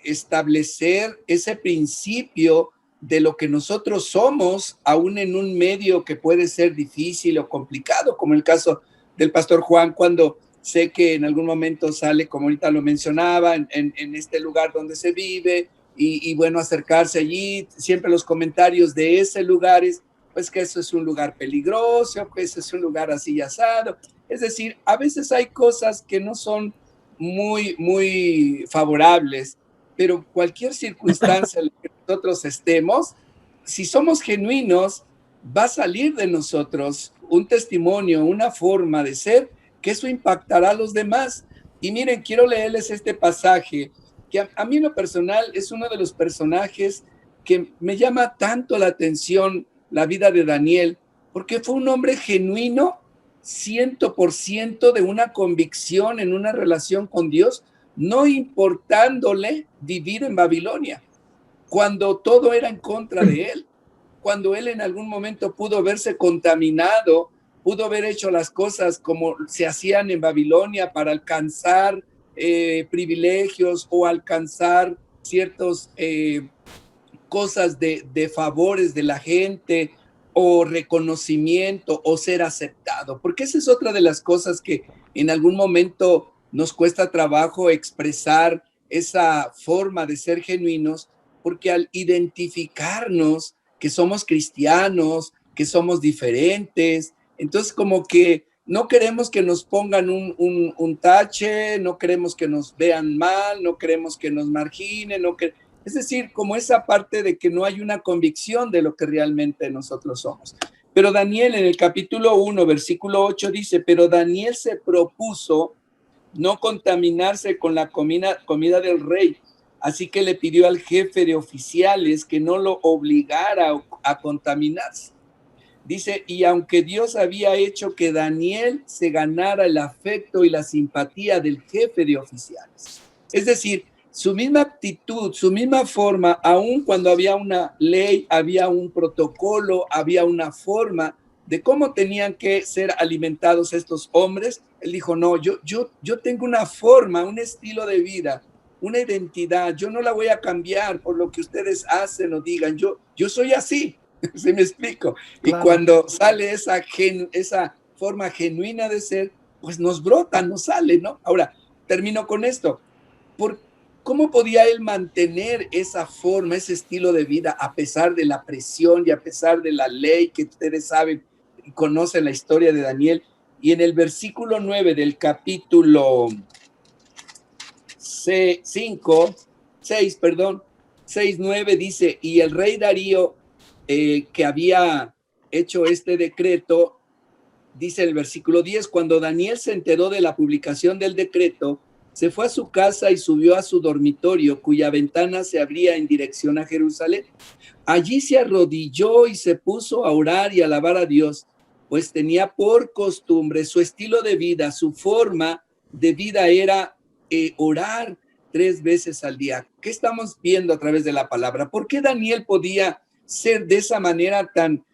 S2: establecer ese principio de lo que nosotros somos, aún en un medio que puede ser difícil o complicado, como el caso del pastor Juan, cuando sé que en algún momento sale, como ahorita lo mencionaba, en este lugar donde se vive, y bueno, acercarse allí, siempre los comentarios de ese lugar es, pues que eso es un lugar peligroso, que eso es un lugar así asado. Es decir, a veces hay cosas que no son muy favorables, pero cualquier circunstancia en la que nosotros estemos, si somos genuinos, va a salir de nosotros un testimonio, una forma de ser, que eso impactará a los demás. Y miren, quiero leerles este pasaje, que a mí en lo personal es uno de los personajes que me llama tanto la atención la vida de Daniel, porque fue un hombre genuino, 100% de una convicción en una relación con Dios, no importándole vivir en Babilonia, cuando todo era en contra de él, cuando él en algún momento pudo verse contaminado, pudo haber hecho las cosas como se hacían en Babilonia para alcanzar privilegios o alcanzar ciertos cosas de favores de la gente o reconocimiento o ser aceptado, porque esa es otra de las cosas que en algún momento nos cuesta trabajo expresar esa forma de ser genuinos, porque al identificarnos que somos cristianos, que somos diferentes, entonces como que no queremos que nos pongan un tache, no queremos que nos vean mal, no queremos que nos marginen, es decir, como esa parte de que no hay una convicción de lo que realmente nosotros somos. Pero Daniel en el capítulo 1, versículo 8 dice, pero Daniel se propuso no contaminarse con la comida del rey, así que le pidió al jefe de oficiales que no lo obligara a contaminarse. Dice, y aunque Dios había hecho que Daniel se ganara el afecto y la simpatía del jefe de oficiales, es decir, su misma actitud, su misma forma, aun cuando había una ley, había un protocolo, había una forma de cómo tenían que ser alimentados estos hombres, él dijo, no, yo tengo una forma, un estilo de vida, una identidad, yo no la voy a cambiar por lo que ustedes hacen o digan, yo soy así, ¿sí me explico? Y
S1: Claro.
S2: cuando sale esa forma genuina de ser, pues nos brota, nos sale, ¿no? Ahora, termino con esto. ¿Cómo podía él mantener esa forma, ese estilo de vida, a pesar de la presión y a pesar de la ley que ustedes saben y conocen la historia de Daniel? Y en el versículo 9 del capítulo 6, 9 dice, y el rey Darío, que había hecho este decreto, dice el versículo 10, cuando Daniel se enteró de la publicación del decreto, se fue a su casa y subió a su dormitorio, cuya ventana se abría en dirección a Jerusalén. Allí se arrodilló y se puso a orar y alabar a Dios, pues tenía por costumbre su estilo de vida, su forma de vida era orar 3 veces al día. ¿Qué estamos viendo a través de la palabra? ¿Por qué Daniel podía ser de esa manera tan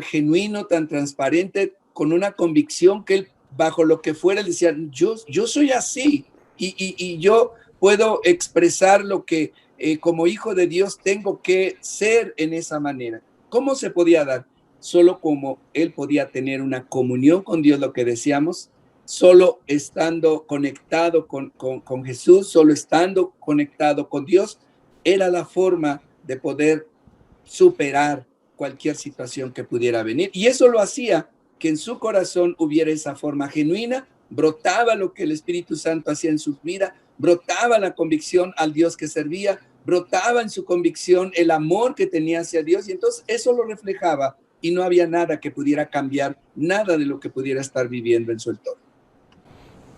S2: genuino, tan transparente, con una convicción que él, bajo lo que fuera, él decía, yo soy así y yo puedo expresar lo que como hijo de Dios tengo que ser en esa manera? ¿Cómo se podía dar? Solo como él podía tener una comunión con Dios, lo que decíamos, solo estando conectado con Jesús, solo estando conectado con Dios, era la forma de poder superar cualquier situación que pudiera venir. Y eso lo hacía que en su corazón hubiera esa forma genuina, brotaba lo que el Espíritu Santo hacía en su vida, brotaba la convicción al Dios que servía, brotaba en su convicción el amor que tenía hacia Dios, y entonces eso lo reflejaba y no había nada que pudiera cambiar, nada de lo que pudiera estar viviendo en su entorno.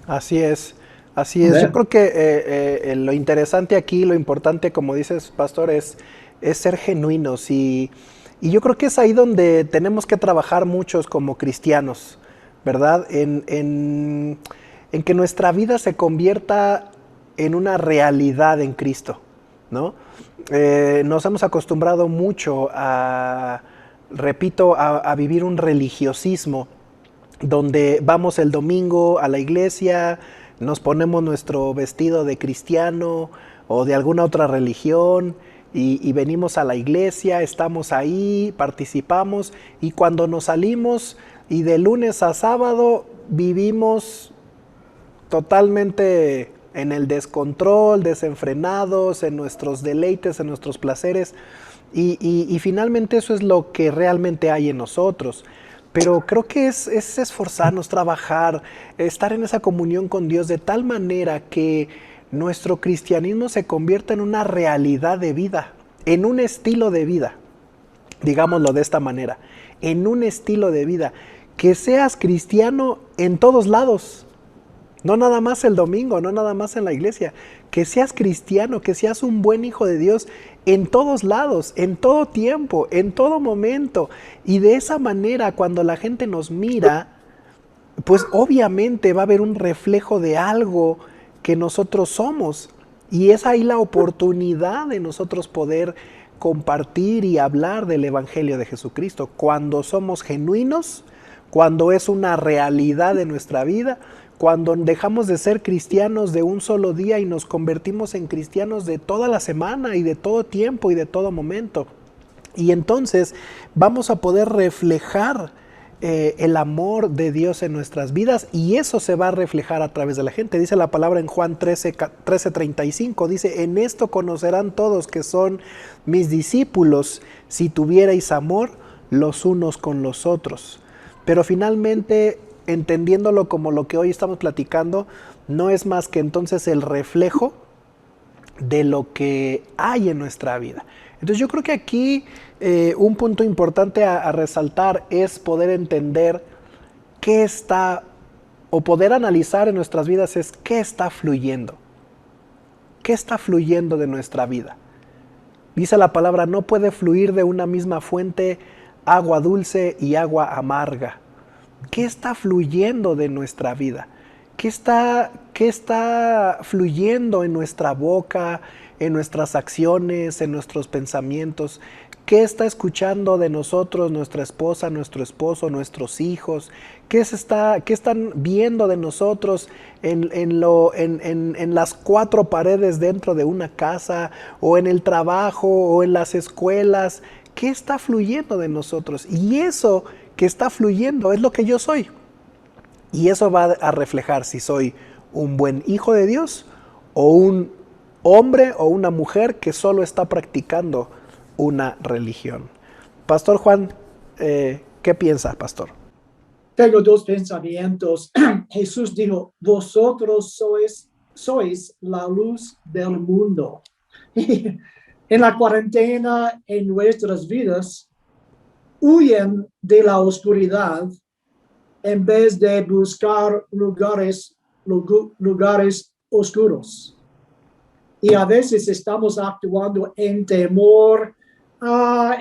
S1: Así es, así es. Yo creo que lo interesante aquí, lo importante, como dices, pastor, es ser genuinos y yo creo que es ahí donde tenemos que trabajar muchos como cristianos, ¿verdad? En que nuestra vida se convierta en una realidad en Cristo, ¿no? Nos hemos acostumbrado mucho a, repito, a vivir un religiosismo donde vamos el domingo a la iglesia, nos ponemos nuestro vestido de cristiano o de alguna otra religión y venimos a la iglesia, estamos ahí, participamos y cuando nos salimos y de lunes a sábado vivimos totalmente en el descontrol, desenfrenados, en nuestros deleites, en nuestros placeres y finalmente eso es lo que realmente hay en nosotros. Pero creo que es esforzarnos, trabajar, estar en esa comunión con Dios de tal manera que nuestro cristianismo se convierta en una realidad de vida, en un estilo de vida, digámoslo de esta manera, en un estilo de vida, que seas cristiano en todos lados, no nada más el domingo, no nada más en la iglesia, que seas cristiano, que seas un buen hijo de Dios en todos lados, en todo tiempo, en todo momento. Y de esa manera, cuando la gente nos mira, pues obviamente va a haber un reflejo de algo que nosotros somos. Y es ahí la oportunidad de nosotros poder compartir y hablar del Evangelio de Jesucristo. Cuando somos genuinos, cuando es una realidad de nuestra vida, cuando dejamos de ser cristianos de un solo día y nos convertimos en cristianos de toda la semana y de todo tiempo y de todo momento. Y entonces vamos a poder reflejar el amor de Dios en nuestras vidas y eso se va a reflejar a través de la gente. Dice la palabra en Juan 13:35, dice, en esto conocerán todos que son mis discípulos si tuvierais amor los unos con los otros. Pero finalmente, entendiéndolo como lo que hoy estamos platicando, no es más que entonces el reflejo de lo que hay en nuestra vida. Entonces yo creo que aquí un punto importante a resaltar es poder entender qué está, o poder analizar en nuestras vidas es qué está fluyendo. ¿Qué está fluyendo de nuestra vida? Dice la palabra, no puede fluir de una misma fuente agua dulce y agua amarga. ¿Qué está fluyendo de nuestra vida? ¿Qué está fluyendo en nuestra boca, en nuestras acciones, en nuestros pensamientos? ¿Qué está escuchando de nosotros nuestra esposa, nuestro esposo, nuestros hijos? ¿Qué están viendo de nosotros en las cuatro paredes dentro de una casa, o en el trabajo, o en las escuelas? ¿Qué está fluyendo de nosotros? Y eso que está fluyendo es lo que yo soy. Y eso va a reflejar si soy un buen hijo de Dios o un hombre o una mujer que solo está practicando una religión. Pastor Juan, ¿qué piensa, pastor?
S3: Tengo dos pensamientos. Jesús dijo, vosotros sois la luz del mundo. En la cuarentena, en nuestras vidas, huyen de la oscuridad en vez de buscar lugares oscuros. Y a veces estamos actuando en temor.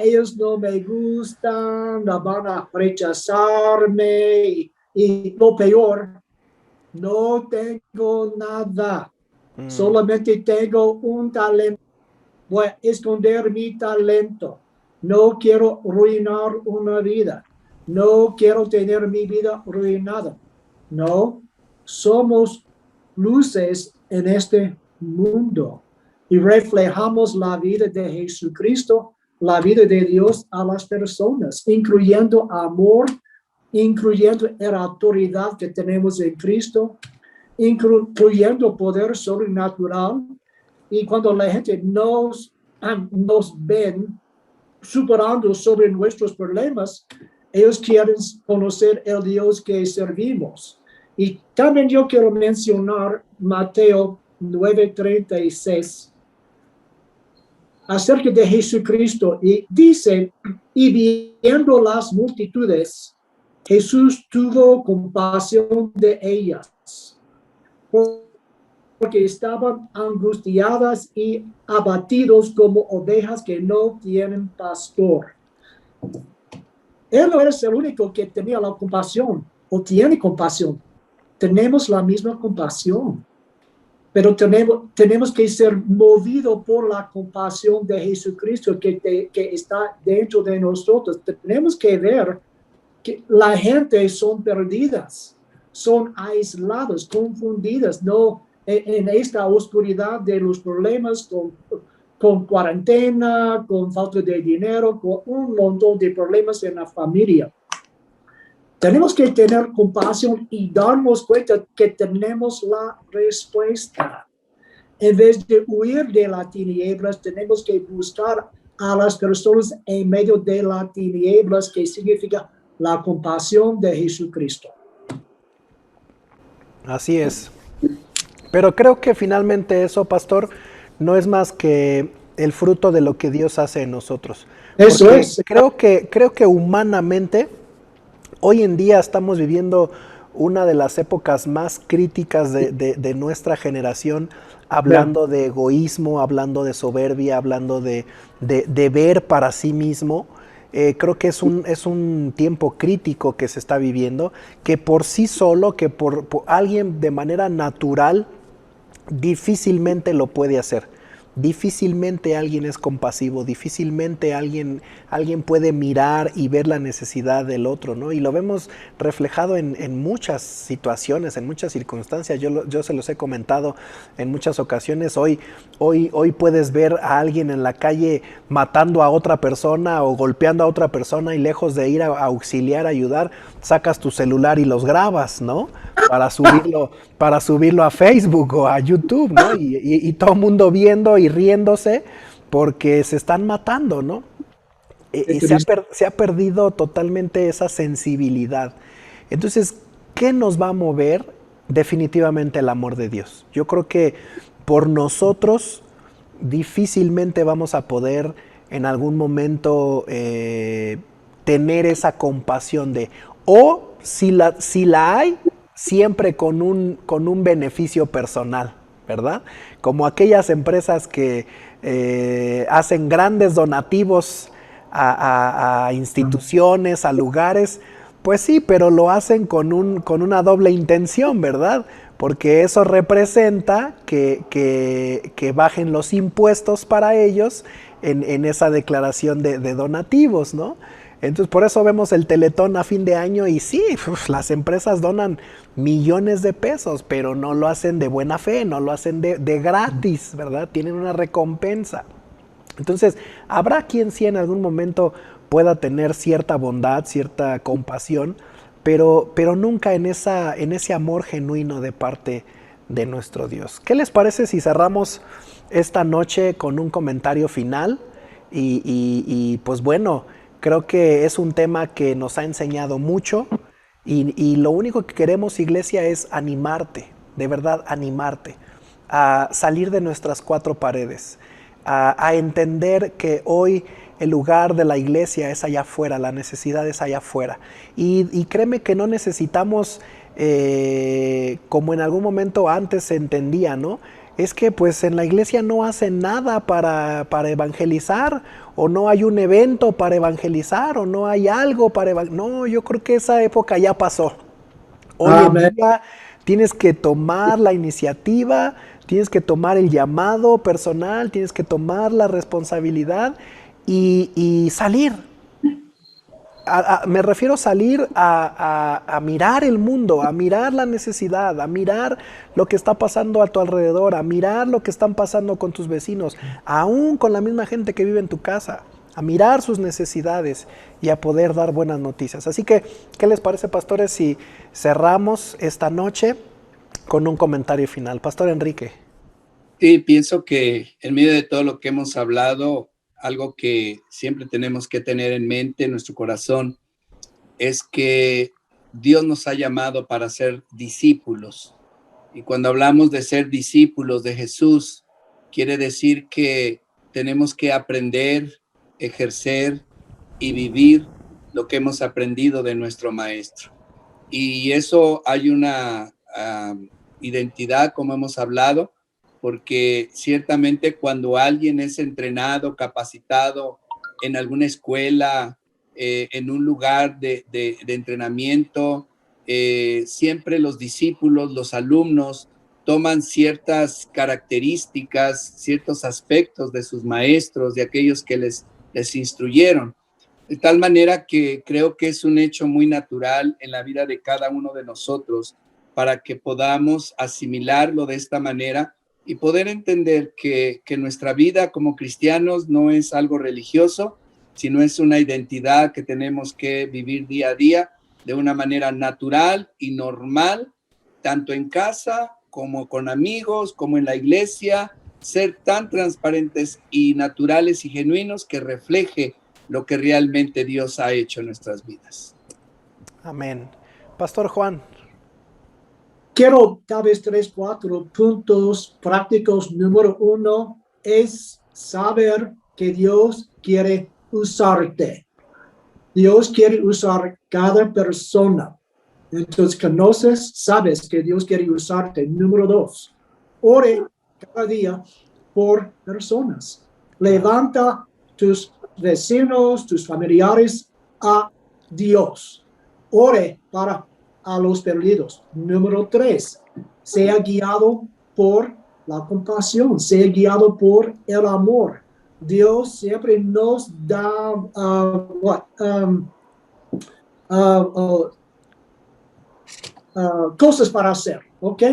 S3: Ellos no me gustan, van a rechazarme. Y lo peor, no tengo nada. Solamente tengo un talento. Voy a esconder mi talento. No quiero arruinar una vida. No quiero tener mi vida arruinada. No, somos luces en este mundo y reflejamos la vida de Jesucristo la vida de Dios a las personas, incluyendo amor, incluyendo la autoridad que tenemos en Cristo, incluyendo poder sobrenatural. Y cuando la gente nos ven superando sobre nuestros problemas, ellos quieren conocer el Dios que servimos. Y también yo quiero mencionar Mateo 9:36 acerca de Jesucristo. Y dice, y viendo las multitudes, Jesús tuvo compasión de ellas, porque estaban angustiadas y abatidos como ovejas que no tienen pastor. Él no es el único que tenía la compasión o tiene compasión. Tenemos la misma compasión, pero tenemos que ser movidos por la compasión de Jesucristo que está dentro de nosotros. Tenemos que ver que la gente son perdidas, son aisladas, confundidas, no en esta oscuridad de los problemas con cuarentena, con falta de dinero, con un montón de problemas en la familia. Tenemos que tener compasión y darnos cuenta que tenemos la respuesta. En vez de huir de las tinieblas, tenemos que buscar a las personas en medio de las tinieblas, que significa la compasión de Jesucristo.
S1: Así es. Pero creo que finalmente eso, pastor, no es más que el fruto de lo que Dios hace en nosotros.
S3: Eso
S1: Porque
S3: es.
S1: creo que humanamente hoy en día estamos viviendo una de las épocas más críticas de nuestra generación, hablando de egoísmo, hablando de soberbia, hablando de ver para sí mismo. Creo que es un tiempo crítico que se está viviendo, que por sí solo, que por alguien de manera natural, difícilmente lo puede hacer. Difícilmente alguien es compasivo, difícilmente alguien puede mirar y ver la necesidad del otro, ¿no? Y lo vemos reflejado en muchas situaciones, en muchas circunstancias. Yo se los he comentado en muchas ocasiones. Hoy puedes ver a alguien en la calle matando a otra persona o golpeando a otra persona, y lejos de ir a auxiliar, a ayudar, sacas tu celular y los grabas, ¿no? Para subirlo a Facebook o a YouTube, ¿no? Y todo el mundo viendo y riéndose porque se están matando, ¿no? Y se ha perdido totalmente esa sensibilidad. Entonces, ¿qué nos va a mover? Definitivamente el amor de Dios. Yo creo que por nosotros difícilmente vamos a poder en algún momento tener esa compasión o si la hay, siempre con un beneficio personal, ¿verdad? Como aquellas empresas que hacen grandes donativos a instituciones, a lugares, pues sí, pero lo hacen con una doble intención, ¿verdad? Porque eso representa que bajen los impuestos para ellos en esa declaración de donativos, ¿no? Entonces, por eso vemos el Teletón a fin de año y sí, las empresas donan millones de pesos, pero no lo hacen de buena fe, no lo hacen de gratis, ¿verdad? Tienen una recompensa. Entonces, habrá quien sí en algún momento pueda tener cierta bondad, cierta compasión, pero nunca en ese amor genuino de parte de nuestro Dios. ¿Qué les parece si cerramos esta noche con un comentario final? Y pues bueno, creo que es un tema que nos ha enseñado mucho y lo único que queremos, iglesia, es animarte, de verdad animarte, a salir de nuestras cuatro paredes, a entender que hoy el lugar de la iglesia es allá afuera, la necesidad es allá afuera. Y créeme que no necesitamos, como en algún momento antes se entendía, ¿no? Es que pues en la iglesia no hacen nada para evangelizar, o no hay un evento para evangelizar, o no hay algo para evangelizar. No, yo creo que esa época ya pasó. Hoy en día tienes que tomar la iniciativa, tienes que tomar el llamado personal, tienes que tomar la responsabilidad y salir. Me refiero a salir a mirar el mundo, a mirar la necesidad, a mirar lo que está pasando a tu alrededor, a mirar lo que están pasando con tus vecinos, aún con la misma gente que vive en tu casa, a mirar sus necesidades y a poder dar buenas noticias. Así que, ¿qué les parece, pastores, si cerramos esta noche con un comentario final? Pastor Enrique.
S2: Sí, pienso que en medio de todo lo que hemos hablado, algo que siempre tenemos que tener en mente en nuestro corazón es que Dios nos ha llamado para ser discípulos. Y cuando hablamos de ser discípulos de Jesús, quiere decir que tenemos que aprender, ejercer y vivir lo que hemos aprendido de nuestro Maestro. Y eso hay una identidad, como hemos hablado, porque ciertamente cuando alguien es entrenado, capacitado en alguna escuela, en un lugar de entrenamiento, siempre los discípulos, los alumnos, toman ciertas características, ciertos aspectos de sus maestros, de aquellos que les instruyeron. De tal manera que creo que es un hecho muy natural en la vida de cada uno de nosotros para que podamos asimilarlo de esta manera y poder entender que nuestra vida como cristianos no es algo religioso, sino es una identidad que tenemos que vivir día a día de una manera natural y normal, tanto en casa como con amigos, como en la iglesia, ser tan transparentes y naturales y genuinos que refleje lo que realmente Dios ha hecho en nuestras vidas.
S1: Amén. Pastor Juan.
S3: Quiero tal vez 3, 4 puntos prácticos. Número 1 es saber que Dios quiere usarte. Dios quiere usar cada persona. Entonces conoces, sabes que Dios quiere usarte. Número 2, ore cada día por personas. Levanta tus vecinos, tus familiares a Dios. Ore para a los perdidos. Número 3, sea guiado por la compasión, sea guiado por el amor. Dios siempre nos da cosas para hacer, ¿ok?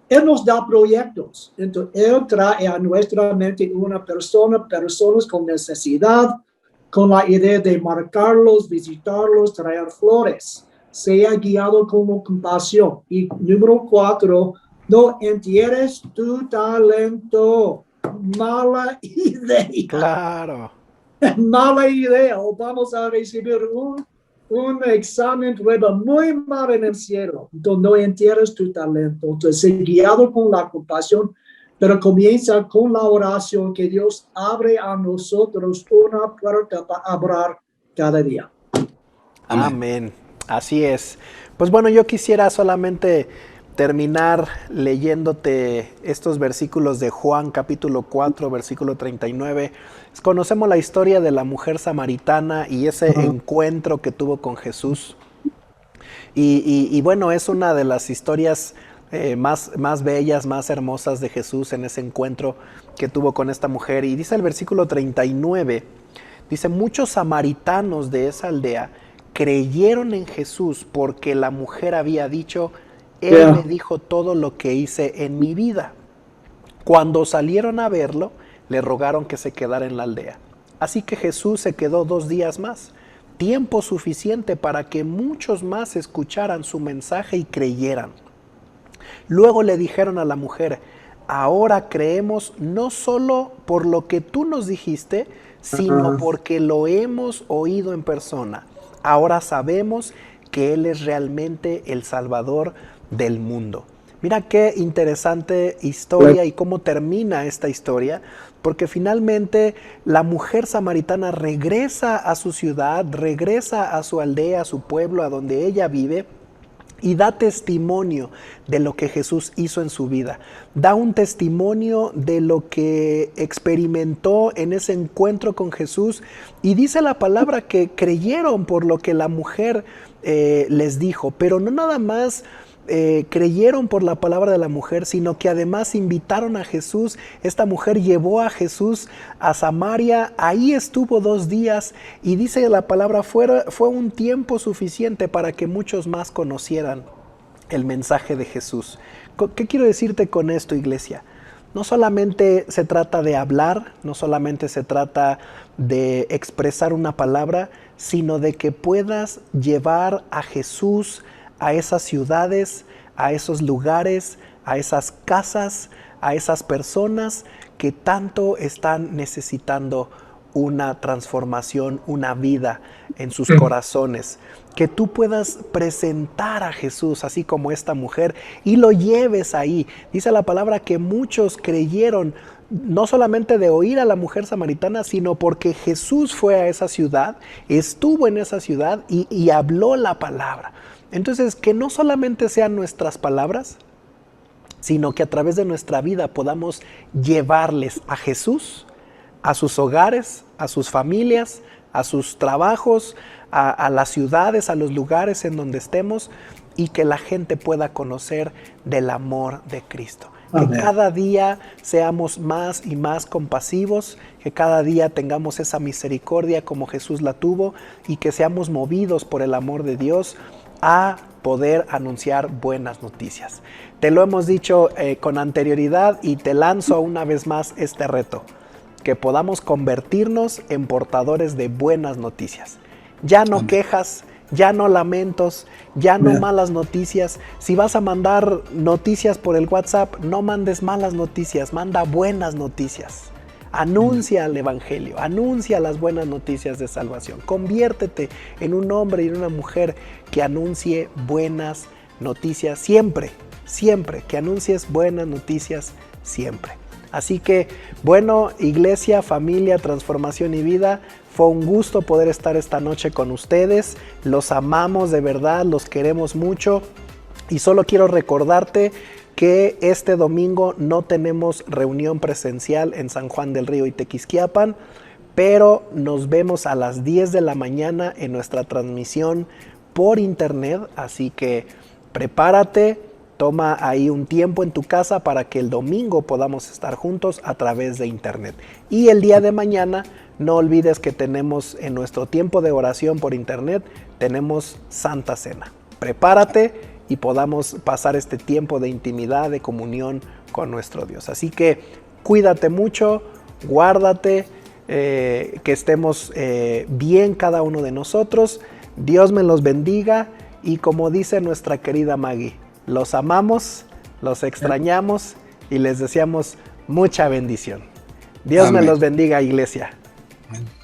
S3: Él nos da proyectos. Entonces, Él trae a nuestra mente personas con necesidad, con la idea de marcarlos, visitarlos, traer flores. Sea guiado con compasión. Y número 4, no entierres tu talento. Mala idea.
S1: Claro.
S3: Mala idea. O vamos a recibir un examen prueba muy mal en el cielo. Entonces no entierres tu talento. Entonces sé guiado con la compasión, pero comienza con la oración que Dios abre a nosotros una puerta para hablar cada día.
S1: Amén. Así es. Pues bueno, yo quisiera solamente terminar leyéndote estos versículos de Juan capítulo 4, versículo 39. Conocemos la historia de la mujer samaritana y ese encuentro que tuvo con Jesús. Y bueno, es una de las historias más bellas, más hermosas de Jesús en ese encuentro que tuvo con esta mujer. Y dice el versículo 39, dice, muchos samaritanos de esa aldea creyeron en Jesús porque la mujer había dicho, Él me dijo todo lo que hice en mi vida. Cuando salieron a verlo, le rogaron que se quedara en la aldea. Así que Jesús se quedó 2 días más, tiempo suficiente para que muchos más escucharan su mensaje y creyeran. Luego le dijeron a la mujer, ahora creemos no solo por lo que tú nos dijiste, sino porque lo hemos oído en persona. Ahora sabemos que Él es realmente el Salvador del mundo. Mira qué interesante historia y cómo termina esta historia, porque finalmente la mujer samaritana regresa a su ciudad, regresa a su aldea, a su pueblo, a donde ella vive, y da testimonio de lo que Jesús hizo en su vida. Da un testimonio de lo que experimentó en ese encuentro con Jesús. Y dice la palabra que creyeron por lo que la mujer les dijo. Pero no nada más creyeron por la palabra de la mujer, sino que además invitaron a Jesús. Esta mujer llevó a Jesús a Samaria, ahí estuvo 2 días y dice la palabra, fue un tiempo suficiente para que muchos más conocieran el mensaje de Jesús. ¿Qué quiero decirte con esto, iglesia? no solamente se trata de hablar, no solamente se trata de expresar una palabra, sino de que puedas llevar a Jesús a esas ciudades, a esos lugares, a esas casas, a esas personas que tanto están necesitando una transformación, una vida en sus corazones. Que tú puedas presentar a Jesús así como esta mujer y lo lleves ahí. Dice la palabra que muchos creyeron, no solamente de oír a la mujer samaritana, sino porque Jesús fue a esa ciudad, estuvo en esa ciudad y habló la palabra. Entonces, que no solamente sean nuestras palabras, sino que a través de nuestra vida podamos llevarles a Jesús, a sus hogares, a sus familias, a sus trabajos, a las ciudades, a los lugares en donde estemos, y que la gente pueda conocer del amor de Cristo.
S2: Amén.
S1: Que cada día seamos más y más compasivos, que cada día tengamos esa misericordia como Jesús la tuvo, y que seamos movidos por el amor de Dios a poder anunciar buenas noticias. Te lo hemos dicho con anterioridad y te lanzo una vez más este reto, que podamos convertirnos en portadores de buenas noticias. Ya no quejas, ya no lamentos, ya no malas noticias. Si vas a mandar noticias por el WhatsApp, no mandes malas noticias, manda buenas noticias. Anuncia el Evangelio, anuncia las buenas noticias de salvación. Conviértete en un hombre y en una mujer que anuncie buenas noticias siempre, siempre, que anuncies buenas noticias siempre. Así que, bueno, iglesia, familia, transformación y vida, fue un gusto poder estar esta noche con ustedes. Los amamos de verdad, los queremos mucho. Y solo quiero recordarte que este domingo no tenemos reunión presencial en San Juan del Río y Tequisquiapan, pero nos vemos a las 10 de la mañana en nuestra transmisión por internet. Así que prepárate. Toma ahí un tiempo en tu casa para que el domingo podamos estar juntos a través de internet. Y el día de mañana, no olvides que tenemos en nuestro tiempo de oración por internet, tenemos Santa Cena. Prepárate y podamos pasar este tiempo de intimidad, de comunión con nuestro Dios. Así que cuídate mucho, guárdate, que estemos bien cada uno de nosotros. Dios me los bendiga y como dice nuestra querida Maggie, los amamos, los extrañamos y les deseamos mucha bendición. Dios me los bendiga, iglesia.
S2: Amén.